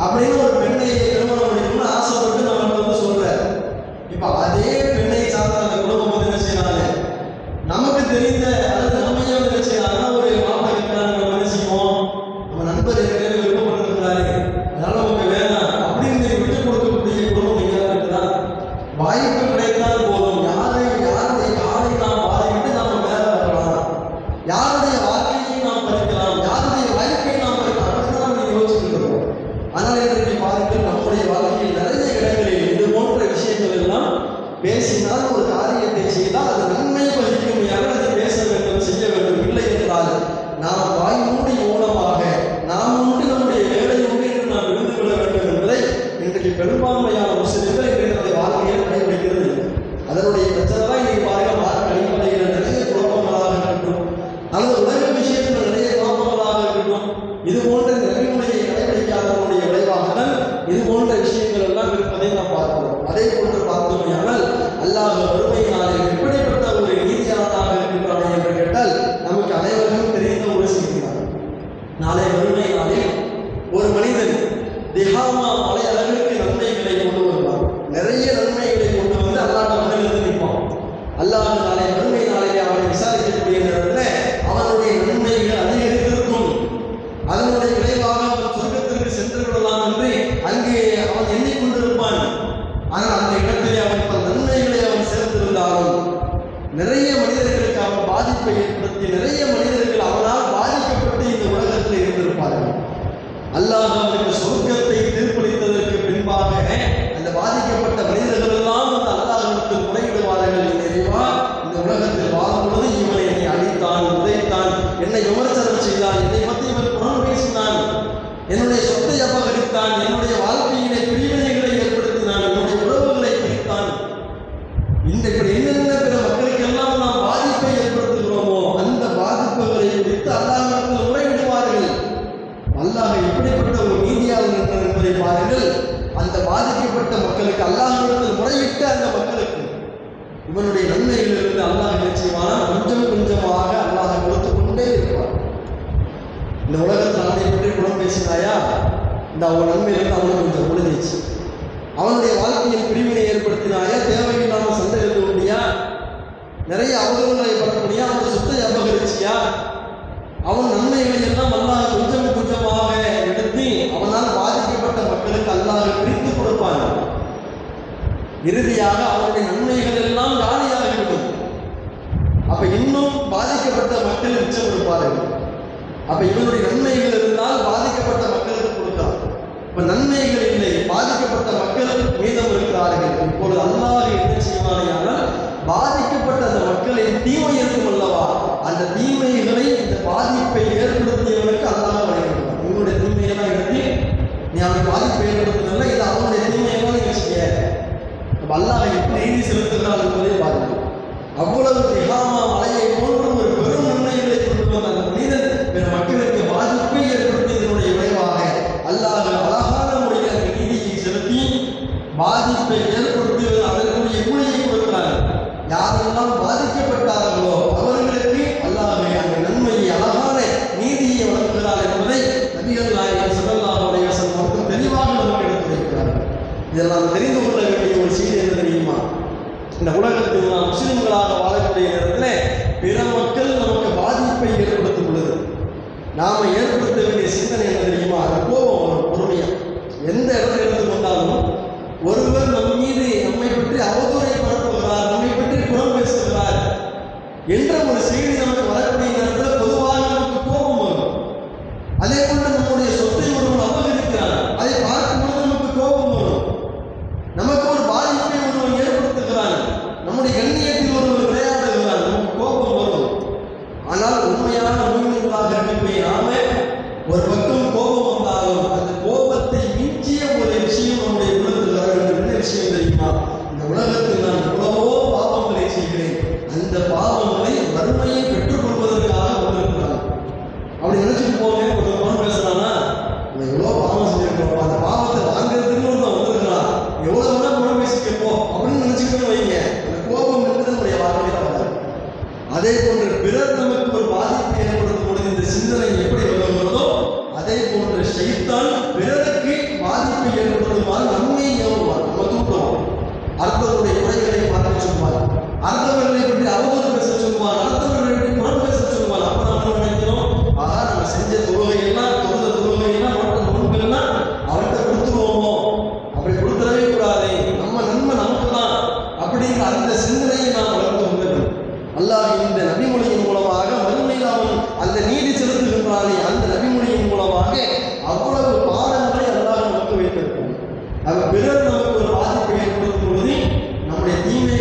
அப்படின்னு ஒரு பெண்ணை திருமணம் முடிக்கணும்னு ஆசைப்பட்டு நம்ம வந்து சொல்றாரு. இப்ப அதே பெண்ணை சார்ந்த அந்த குடும்பம் வந்து என்ன செய்யறாங்க, நமக்கு தெரிந்த அல்லது நம்மையே வந்து என்ன செய்யறாங்கன்னா, ஒரு மாப்பிள்ளை இருக்கிறாங்க, நம்ம என்ன செய்வோம், நம்ம நண்பர் ஏற்கனவே விருப்பப்பட்டிருக்கிறாரு, அதனால நமக்கு வேணாம் அப்படின்னு விட்டு கொடுக்கக்கூடிய குடும்பம் பேசினால் ஒரு காரியத்தை செய்தால் அது நன்மை பகிர்க்கும் அதை பேச வேண்டும், செய்ய வேண்டும். இல்லை என்றால் நாம் வாய் மூடி மூலமாக நாம் உண்டு நம்முடைய வேலை உண்டு என்று நாம் இருந்து கொள்ள வேண்டும் என்பதை இன்றைக்கு பெரும்பான்மையான முஸ்லிம்கள் இன்றைய வாழ்க்கையில் கடைபிடிக்கிறது இல்லை. அதனுடைய பிரச்சனை தான் இன்னைக்கு பாருங்க, மார்க்க அடிப்படையில் நிறைய குழப்பங்களாக இருக்கட்டும், அல்லது உலக விஷயத்தில் நிறைய குழப்பங்களாக இருக்கட்டும், இது போன்ற நெறிமுறையை கடைபிடிக்காதவனுடைய விளைவாக இது போன்ற விஷயங்கள் எல்லாம் இருப்பதை நாம் பார்க்கிறோம். அதே போன்று பார்த்தோமையானால் அல்லாஹ் வறுமை நாளில் எப்படிப்பட்ட ஒரு நீதியாளராக இருக்கின்றானே என்று கேட்டால் நமக்கு அனைவருக்கும் தெரிந்த ஒரு செய்திதான். நாளை வறுமை நாளில் ஒரு மனிதன் திஹாமா மலை அளவிற்கு நன்மைகளை கொண்டு வருவான், நிறைய நன்மைகளை கொண்டு வந்து அல்லாஹ் முன்னிலிருந்து நிற்பான். அல்லாஹ் நாளை வறுமை நாளிலே அவனை விசாரிக்கக்கூடிய நேரத்தில் அவனுடைய நன்மைகள் அதிகரித்திருக்கும். அதனுடைய விளைவாக அவன் சொர்க்கத்திற்கு சென்று விடலாம் என்று அங்கே அவன் எண்ணிக்கொண்டிருப்பான். ஆனால் அந்த இடத்திலே அவன் பல நன்மைகளை அவன் சேர்ந்திருந்தாலும் நிறைய மனிதர்களுக்கு அவன் பாதிப்பை ஏற்படுத்தி நிறைய மனிதர்கள் அவனால் பாதிக்கப்பட்டு இந்த உலகத்தில் இருந்திருப்பார்கள். அல்லாஹ் அவனுக்கு சொர்க்கத்தை தீர்ப்பளித்ததற்கு பின்பாக அந்த பாதிக்கப்பட்ட மனிதர்கள் எல்லாம் அந்த அல்லாஹ்விடத்தில் முறையிடுவார்கள். நிறைவா இந்த உலகத்தில் வாழும் பொழுது இவனை என்னை அழித்தான், உதைத்தான், என்னை விமர்சனம் செய்தான், என்னை பற்றி இவன் புறம் பேசினான், என்னுடைய சொத்தை அபகரித்தான், என்னுடைய வாழ்க்கையிலே பிரிவினைகளை ஏற்படுத்தினான், என்னுடைய உறவுகளை பிரித்தான். இந்த இப்படி என்னென்ன பிற மக்களுக்கு எல்லாம் நாம் பாதிப்பை ஏற்படுத்துகிறோமோ அந்த பாதிப்புகளை குறித்து அல்லாஹ்விடத்தில் முறையிடுவார்கள். அல்லாஹ் எப்படிப்பட்ட ஒரு நீதியாளர் என்பதை பாருங்கள். அந்த பாதிக்கப்பட்ட மக்களுக்கு அல்லாஹ்விடத்தில் முறையிட்ட அந்த மக்களுக்கு இவனுடைய நன்மைகளிலிருந்து அல்லாஹ் என்ன செய்வான், கொஞ்சம் கொஞ்சமாக அல்லாஹ் கொடுத்து கொண்டே இருப்பார். இந்த உலகத்தில் அவனை பற்றி குணம் பேசினாயா, இந்த அவன் நன்மையிலிருந்து அவனுக்கு கொஞ்சம் முடிஞ்சிச்சு. அவனுடைய வாழ்க்கையில் பிரிவினை ஏற்படுத்தினாயா, தேவையில்லாமல் சண்டை எழுத முடியா, நிறைய அவதூறுகளை பரப்படியா, அவன் சொத்தை அபகரிச்சியா, அவன் நன்மைகளை எல்லாம் அல்லாஹ் கொஞ்சம் கொஞ்சமாக எடுத்து அவனால் பாதிக்கப்பட்ட மக்களுக்கு அல்லாஹ் பிரித்து கொடுப்பான். இறுதியாக அவனுடைய நன்மைகள் எல்லாம் காலியாகிவிடும். அப்ப இன்னும் பாதிக்கப்பட்ட மக்கள் மிச்சம் கொடுப்பார்கள். அப்ப இவனுடைய நன்மைகள் இருந்தால் பாதிக்கப்பட்ட மக்களுக்கு கொடுக்கலாம். இப்ப நன்மைகள் இல்லை, பாதிக்கப்பட்ட மக்கள் மீதம் இருக்கிறார்கள். இப்பொழுது அல்லாஹ் என்ன செய்வானால் பாதிக்கப்பட்ட அந்த மக்களின் தீமை இருக்கும் அல்லவா, அந்த தீமைகளை இந்த பாதிப்பை ஏற்படுத்தியவனுக்கு அல்லாஹ் வழங்கிவிடுவான். இவனுடைய தீமையெல்லாம் எடுத்து நீ அவனுடைய பாதிப்பை ஏற்படுத்தினால இது அவனுடைய தீமையெல்லாம் நீங்க செய்ய அல்லாஹ் எப்படி நீதி செலுத்துகிறான் என்பதை பாருங்கள். அவ்வளவு திஹாமா மலையை போன்ற ஒரு பெரும் நன்மைகளை கொண்டு வந்த அந்த மனிதன் பிற மக்களுக்கு பாதிப்பை ஏற்படுத்தியதனுடைய விளைவாக அல்லாஹ் அழகான முறையில் அந்த நீதியை செலுத்தி பாதிப்பை ஏற்படுத்துவது அதற்குரிய கூலியை கொடுக்கிறார்கள். யாரெல்லாம் பாதிக்கப்பட்டார்களோ அவர்களுக்கு அல்லாஹ் அந்த நன்மையை அழகான நீதியை வழங்குகிறார் என்பதை நபிகள் நாயகம் ஸல்லல்லாஹு அலைஹி வஸல்லம் அவர்கள் தெளிவாக நமக்கு எடுத்துரைக்கிறார்கள். இதெல்லாம் தெரிந்து கொள்ள வேண்டிய ஒரு செய்தி என்ன தெரியுமா, இந்த உலகத்தில் நாம் முஸ்லிம்களாக வாழக்கூடிய நேரத்தில் பிற மக்கள் நமக்கு பாதிப்பை ஏற்படுத்தும் பொழுது நாம ஏற்படுத்த வேண்டிய சிந்தனை என்ன தெரியுமா, அது கோபம் வரும். பொறுமையா எந்த இடத்துல இருந்து கொண்டாலும் ஒருவர் நம் மீது நம்மை பற்றி அவதூறை பரப்புகிறார், நம்மை பற்றி புறம் பேசுகிறார் என்ற ஒரு செய்தி நமக்கு வரக்கூடிய நேரத்தில் பொதுவாக நமக்கு கோபம் வரும். அதே போன்று நம்முடைய சொத்தை ஒருவன் அபகரிக்கிறார், அதை பார்க்கும் பொழுது நமக்கு கோபம் வரும். நமக்கு ஒரு பாதிப்பை ஒருவன் ஏற்படுத்துகிறான், நம்முடைய கண்ணியத்தில் ஒருவர் விளையாடுகிறார், நமக்கு கோபம் வரும். ஆனால் உண்மையான மூமின்களாக இருக்கக்கூடிய நாம ஒரு பக்கம் கோபம் வந்தாலும் அந்த கோபத்தை மிஞ்சிய ஒரு விஷயம் நம்முடைய உள்ளத்தில் வர வேண்டும். என்ன விஷயம் தெரியுமா, இந்த உலகத்தில் நான் எவ்வளவோ பாவங்களை செய்கிறேன், அந்த பாவங்களை வறுமையை பெற்றுக் கொள்வதற்காக வந்திருக்கிறான். அப்படி நினைச்சிட்டு போங்க. ஒரு பணம் பேசுறானா, எவ்வளோ பாவம் செஞ்சிருக்கோம், அந்த பாவத்தை வாங்குறதுக்கு ஒன்று வந்திருக்கிறான், எவ்வளோ வேணா பணம் பேசிக்கப்போ அப்படின்னு நினைச்சுக்கணும் வைங்க. அந்த கோபம் என்பது நம்முடைய வாழ்க்கையில் வராது. அதே போன்று பிறர் நமக்கு ஒரு பாதிப்பை ஏற்படுத்தும் பொழுது இந்த சிந்தனை எப்படி வருகிறதோ அதே போன்று ஷைத்தான் பிறருக்கு பாதிப்பை ஏற்படுத்துமாறு நம்மை ஏவுவார். நம்ம தூண்டுவார், அடுத்தவருடைய குறைகளை பார்க்க சொல்வார், அடுத்தவர்களை பற்றி அவதூறு பேச சொல்வார், அடுத்தவர்களை பற்றி புறம் பேச சொல்வார். அப்ப நம்ம நினைக்கிறோம், ஆஹா நம்ம செஞ்ச தொழுகையெல்லாம் மற்ற நோன்பெல்லாம் அவர்கிட்ட கொடுத்துருவோமோ, அப்படி கொடுத்துடவே கூடாது, நம்ம நன்மை நமக்கு தான் அப்படிங்கிற அந்த சிந்தனையை நாம் வளர்த்து கொண்டது. அல்லாஹ் இந்த நபிமொழியின் மூலமாக மறுமையில் அவன் அந்த நீதி செலுத்துகின்றானே அந்த நபிமொழியின் மூலமாக அவ்வளவு பாடங்களை அல்லாஹ் நமக்கு வைத்திருக்கும். பிறர் நமக்கு ஒரு பாதிப்பை ஏற்படுத்தும் பொழுது நம்முடைய தீமை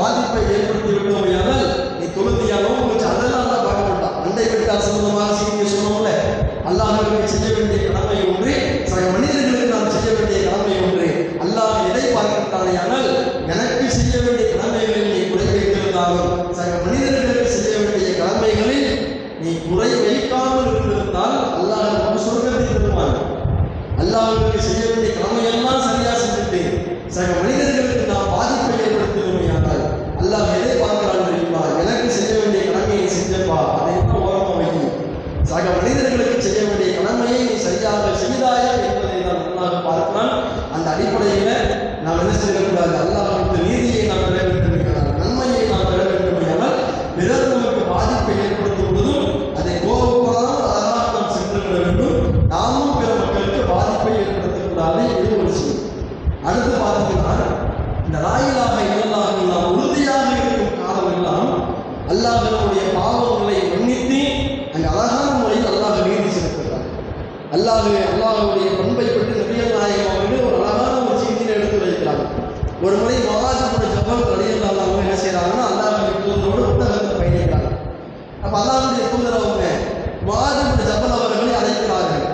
பாதிப்பை ஏற்படுத்தி விட்டோமையானால் நீ தொழுதியா நோன்பு வச்சு அதெல்லாம் தான் பார்க்க மாட்டான். அண்டை விட்டார் சம்பந்தமாக செய்தியை சொன்னோம்ல, அல்லாஹ்வுக்கு செய்ய வேண்டிய கடமை ஒன்று, சக மனிதர்களுக்கு நாம் செய்ய வேண்டிய கடமை ஒன்று. அல்லாஹ் எதை பார்க்கின்றானே ஆனால் எனக்கு செய்ய வேண்டிய கடமைகளில் நீ குறை வைத்திருந்தாலும் சக மனிதர்களுக்கு செய்ய வேண்டிய கடமைகளில் நீ குறை வைக்காமல் இருந்திருந்தால் அல்லாஹ் நமக்கு சொர்க்கத்தை தருவான். அல்லாஹ்வுக்கு செய்ய வேண்டிய கடமையெல்லாம் சரியா செஞ்சுட்டு சக மனிதர்களுக்கு நாம் பாதிப்பை ஏற்படுத்துவோமையானால் அல்லாஹ் எதை பார்க்கிறான் தெரியுமா? எனக்கு செய்ய வேண்டிய கடமையை செஞ்சப்பா, அதை ஓரமாக வைக்கும். சக மனிதர்களுக்கு செய்ய வேண்டிய கடமையை நீ சரியாக செய்தாயா என்பதை நாம் அல்லாஹ் பார்க்கிறான். அந்த அடிப்படையில் நாம் என்ன செய்யக்கூடாது? அல்லாஹ்வுக்கு நீதியை நாம் பெற வேண்டும், நன்மையை நாம் பெற வேண்டுமையானால் பிறர் நமக்கு பாதிப்பை ஏற்படுத்தும் பொழுதும் அதை கோபப்படாமல் அழகாக நாம் சென்று விட வேண்டும். நாமும் பிற மக்களுக்கு பாதிப்பை ஏற்படுத்தக்கூடாது. இது ஒரு விஷயம். அடுத்து பார்த்தீங்கன்னா, இந்த லா இலாஹ இல்லல்லாஹ் நாம் உறுதியாக இருக்கும் காலமெல்லாம் அல்லாஹ்வுடைய பாவங்களை மன்னித்து அங்கே அழகான முறையில் அல்லாஹ் நீதி செலுத்துகிறார். அல்லாஹ்வுடைய பண்பை பற்றி நபிகள் நாயகம் அவர்கள் ஒரு அழகான ஒரு செய்தியை எடுத்து வைக்கிறாங்க. ஒரு முறை முஆத் இப்னு ஜபல் ரலியல்லாஹு அன்ஹு என்ன செய்யறாங்கன்னா, அல்லாஹ்வுடைய தூதரோடு புத்தகத்தில் பயணிக்கிறாங்க. அப்ப அல்லாஹ்வுடைய தூதர் அவங்க முஆத் இப்னு ஜபல் அவர்களை அழைக்கிறார்கள்.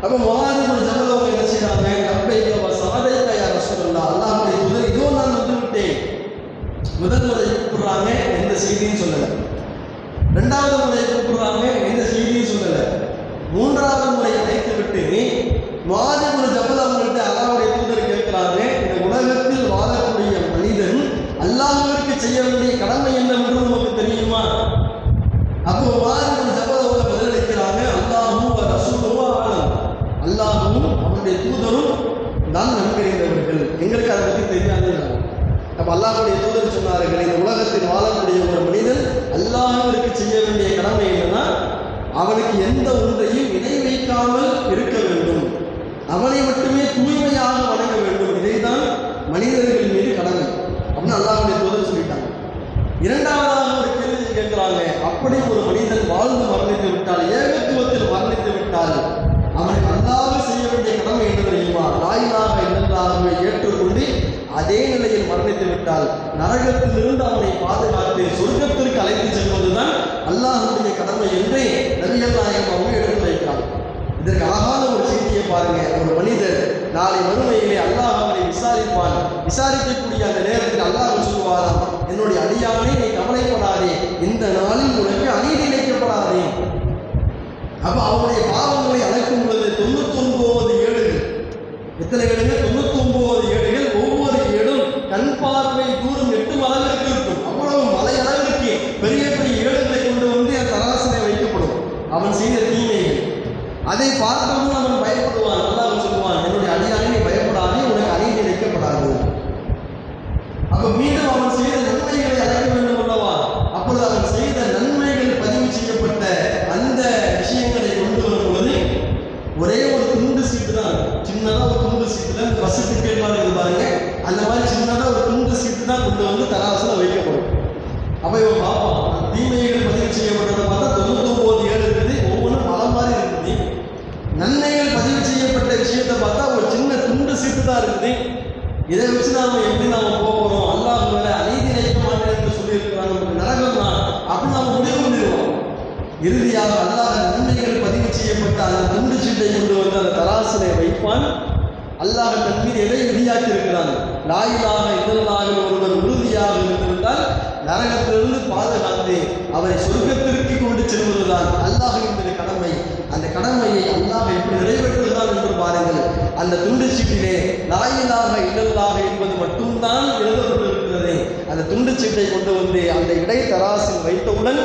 அப்ப முஆத் இப்னு ஜபல் அவங்க என்ன செய்யறாங்க? லப்பைக வ ஸஅதைக யா ரசூலல்லாஹ், அல்லாஹ்வுடைய தூதர் இதோ நான் வந்து விட்டேன். முதல் முறை கூப்பிடுறாங்க, எந்த செய்தியும் சொல்லலை. இரண்டாவது முறை கூப்பிடுறாங்க, எந்த செய்தியும் சொல்லலை. மூன்றாவது முறை அழைத்து விட்டு முஆத் இப்னு ஜபல் அவங்கள்ட்ட அல்லாஹ்வுடைய தூதர் கேட்கிறாங்க, இந்த உலகத்தில் வாழக்கூடிய மனிதன் அல்லாஹ்விற்கு செய்ய வேண்டிய கடமை என்னவென்று நமக்கு தெரியுமா? அப்போ முஆத் இப்னு ஜபல் அவங்க பதிலளிக்கிறாங்க, அல்லாஹு வ ரசூலுஹு ஆலம், அல்லாஹ்வும் அவருடைய தூதரும் தான் நன்கறிந்தவர்கள், எங்களுக்கு அதை பற்றி தெரியாது. அப்போ அல்லாஹ்வுடைய தூதர் சொன்னார்கள், இந்த உலகத்தில் வாழக்கூடிய ஒரு மனிதன் அல்லாஹ்விற்கு செய்ய வேண்டிய கடமை என்னன்னா, அவனுக்கு எந்த ஒன்றையும் இணை வைக்காமல் இருக்க வேண்டும், அவனை மட்டுமே தூய்மையாக வணங்க வேண்டும். இதைதான் மனிதர்கள் மீது கடமை அப்படின்னு அல்லாஹ்வுடைய தூதர் சொல்லிட்டாங்க. இரண்டாவதாக ஒரு கேள்வி கேட்கிறாங்க, அப்படி ஒரு மனிதன் வாழ்ந்து மரணித்து விட்டால், ஏகத்துவத்தில் மரணித்து விட்டால் அவனுக்கு அல்லாஹ் செய்ய வேண்டிய கடமை என்ன தெரியுமா? லா இலாஹ இல்லல்லாஹ்வை ஏற்றுக்கொண்டு அதே நிலையில் மரணித்து விட்டால் நரகத்திலிருந்து அவனை பாதுகாத்து சொர்க்கத்திற்கு அழைத்து செல்வதுதான் அல்லாஹ்வுடைய கடமை என்று நபிகள் நாயகம் அவங்க எடுத்து வைக்கிறாங்க. இதற்கு அழகான ஒரு செய்தியை பாருங்க. ஒரு மனிதர் நாளை மறுமையிலே அல்லாஹ் அவனை விசாரிப்பான். விசாரிக்கக்கூடிய அந்த நேரத்தில் அல்லாஹ் சொல்லுவாராம், என்னுடைய அடியானே நீ கவலைப்படாதே, இந்த நாளில் உனக்கு அநீதி இழைக்கப்படாதே. அப்ப அவனுடைய பாவங்களை அழைக்கும் பொழுது 99 ஏடுகள், எத்தனை ஏடுகள்? 99 ஏடுகள். ஒவ்வொரு ஏடும் கண் பார்வை தூரம் 8 அளவிற்கு இருக்கும். அவ்வளவு மலை அளவிற்கு பெரிய பெரிய ஏடுகளை கொண்டு வந்து அந்த தராசிலே வைக்கப்படும். அவன் செய்த தீமைகள் அதை பார்த்தவன் அவன் பயப்படுவான். அல்லாஹ் சொல்லுவான், என்னுடைய அடியானே நீ பயப்படாதே, உனக்கு அநீதி இழைக்கப்படாது. அப்ப மீண்டும் அவன் செய்த நன்மைகளை அழைக்க வேண்டும் அல்லவா? அப்பொழுது அவன் செய்த நன்மைகள் பதிவு செய்யப்பட்ட அந்த விஷயங்களை கொண்டு வரும் பொழுது ஒரே ஒரு துண்டு சீட்டு தான், சின்னதாக ஒரு துண்டு சீட்டு தான், பஸ் டிக்கெட் மாதிரி இருக்கு பாருங்க, அந்த மாதிரி சின்னதாக ஒரு துண்டு சீட்டு தான் கொண்டு வந்து தராசுல வைக்கப்படும். அப்ப இவன் பார்ப்பான், தீமைகள் பதிவு செய்யப்பட்டதை பார்த்தா 99 ஏடு இருக்குது, ஒவ்வொன்றும் மலை மாதிரி இருக்குது. நன்மைகள் பதிவு செய்யப்பட்ட விஷயத்தை பார்த்தா ஒரு சின்ன துண்டு சீட்டு தான் இருக்குது. இதை வச்சு நாம எப்படி நாம போகிறோம்? அல்லாஹ் மேல அநீதி இழைக்க மாட்டேன் என்று சொல்லியிருக்கிறாங்க, நமக்கு நரகம் தான் அப்படின்னு நாம முடிவு பண்ணிடுவோம். இறுதியாக அல்லாஹ் நன்மைகள் பதிவு செய்யப்பட்ட அந்த துண்டு சீட்டை கொண்டு வந்து அந்த தராசிலே வைப்பான். அல்லாஹ் தன் மீது எதை விதியாக்கி இருக்கிறான்? லா இலாஹ இல்லல்லாஹ் ஒருவர் உறுதியாக இருந்திருந்தால் நரகத்திலிருந்து பாதுகாத்து அவரை சொர்க்கத்திற்கு கொண்டு செல்வதுதான் அல்லாஹ்வின் கடமை. அந்த கடமையை அல்லாஹ் எப்படி நிறைவேற்றுகிறான் என்று பாருங்கள். அந்த துண்டு சீட்டிலே லா இலாஹ இல்லல்லாஹ் என்பது மட்டும்தான் எழுதப்பட்டிருக்கிறது. அந்த துண்டு சீட்டை கொண்டு வந்து அந்த இடை தராசில் வைத்தவுடன்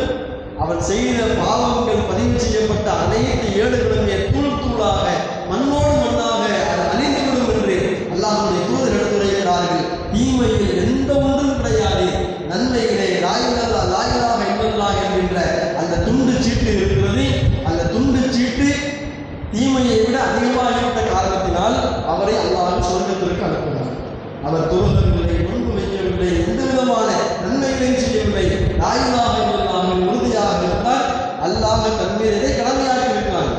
அவன் செய்த பாவங்கள் பதிவு செய்யப்பட்ட அனைத்து ஏடுகளுமே தூள் தூளாக மண்ணோடு மண்ணாக அது அழிந்துவிடும் என்று அல்லாஹ்வுடைய தூதர் எடுத்துரைக்கிறார்கள். தீமையில் எந்த ஒன்றும் கிடையாது, நன்மையிலே லா இலாஹ இல்லல்லாஹ் என்கின்ற அந்த துண்டு சீட்டு இருக்கிறது. அந்த துண்டு சீட்டு தீமையை விட அதிகமாகிவிட்ட காரணத்தினால் அவரை அல்லாஹ் சொர்க்கத்திற்கு அனுப்புகிறார். அவர் தொழுகவில்லை, நோன்பு வைக்கவில்லை, எந்த விதமான நன்மைகளையும் செய்யவில்லை, லா இலாஹ இல்லல்லாஹ் உறுதியாக இருந்தால் அல்லாஹ் தன் மீது எதை கடமையாக இருக்கிறான்.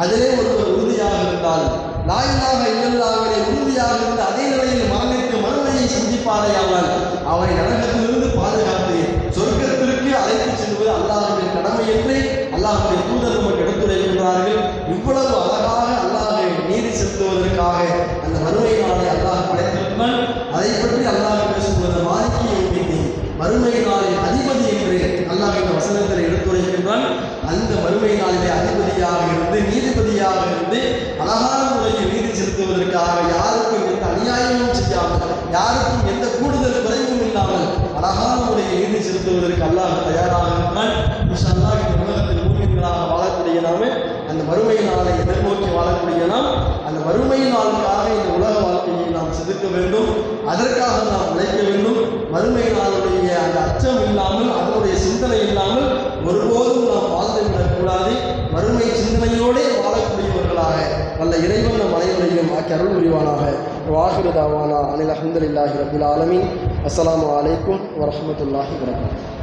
அதிலே ஒருவர் உறுதியாக இருந்தால், லா இலாஹ இல்லல்லாஹ்விலே உறுதியாக இருந்து அதே நிலையில் மரணித்து மறுமையை சந்தித்து பாறையாமல் அவரை நரகத்திலிருந்து பாதுகாத்து சொர்க்கத்திற்கு அழைத்து செல்வது அல்லாஹ்வின் கடமை என்று அல்லாஹ்வுடைய தூதர் நமக்கு எடுத்துரைக்கின்றார்கள். இவ்வளவு அழகாக அல்லாஹ் நீதி செலுத்துவதற்காக அந்த மறுமை நாளை அல்லாஹ் படைத்திருப்பான். அதை பற்றி அல்லாஹ் பேசுவது மாலிக்கி மறுமை நாளின் அதிபதி என்று அல்லாஹ் இந்த வசனத்தில் எடுத்துரைக்கின்றான். அந்த மறுமை நாளிலே அதிபதியாக இருந்து நீதிபதியாக இருந்து அழகான முறையில் நீதி செலுத்துவதற்காக யாருக்கும் எந்த அநியாயமும் செய்யாமல் யாருக்கும் எந்த கூடுதல் குறைவும் இல்லாமல் அழகான முறையில் நீதி செலுத்துவதற்கு அல்லாஹ் தயாராக இருக்கிறான். இன்ஷா அல்லாஹ் இந்த உலகத்தில் மூமின்களாக வாழக்கூடிய நாம அந்த மறுமை நாளை எதிர்நோக்கி வாழக்கூடிய நாம் அந்த மறுமை நாளுக்காக இந்த உலக வாழ்க்கையை நாம் செதுக்க வேண்டும். அதற்காக நாம் உழைக்க வேண்டும். மறுமை நாளுடைய அந்த அச்சம் இல்லாமல் அதனுடைய சிந்தனை இல்லாமல் ஒருபோதும் நாம் வாழ்ந்துவிடக்கூடாது. மறுமை சிந்தனையோடே வாழக்கூடியவர்களாக நல்ல இறைவன் நம் அனைவரையும் அருள் புரிவானாக. வாஹிரு தாவானா அனில் அல்ஹம்துலில்லாஹி ரப்பில் ஆலமீன். அஸ்ஸலாமு அலைக்கும் வரஹ்மத்துல்லாஹி வபரகாத்துஹு.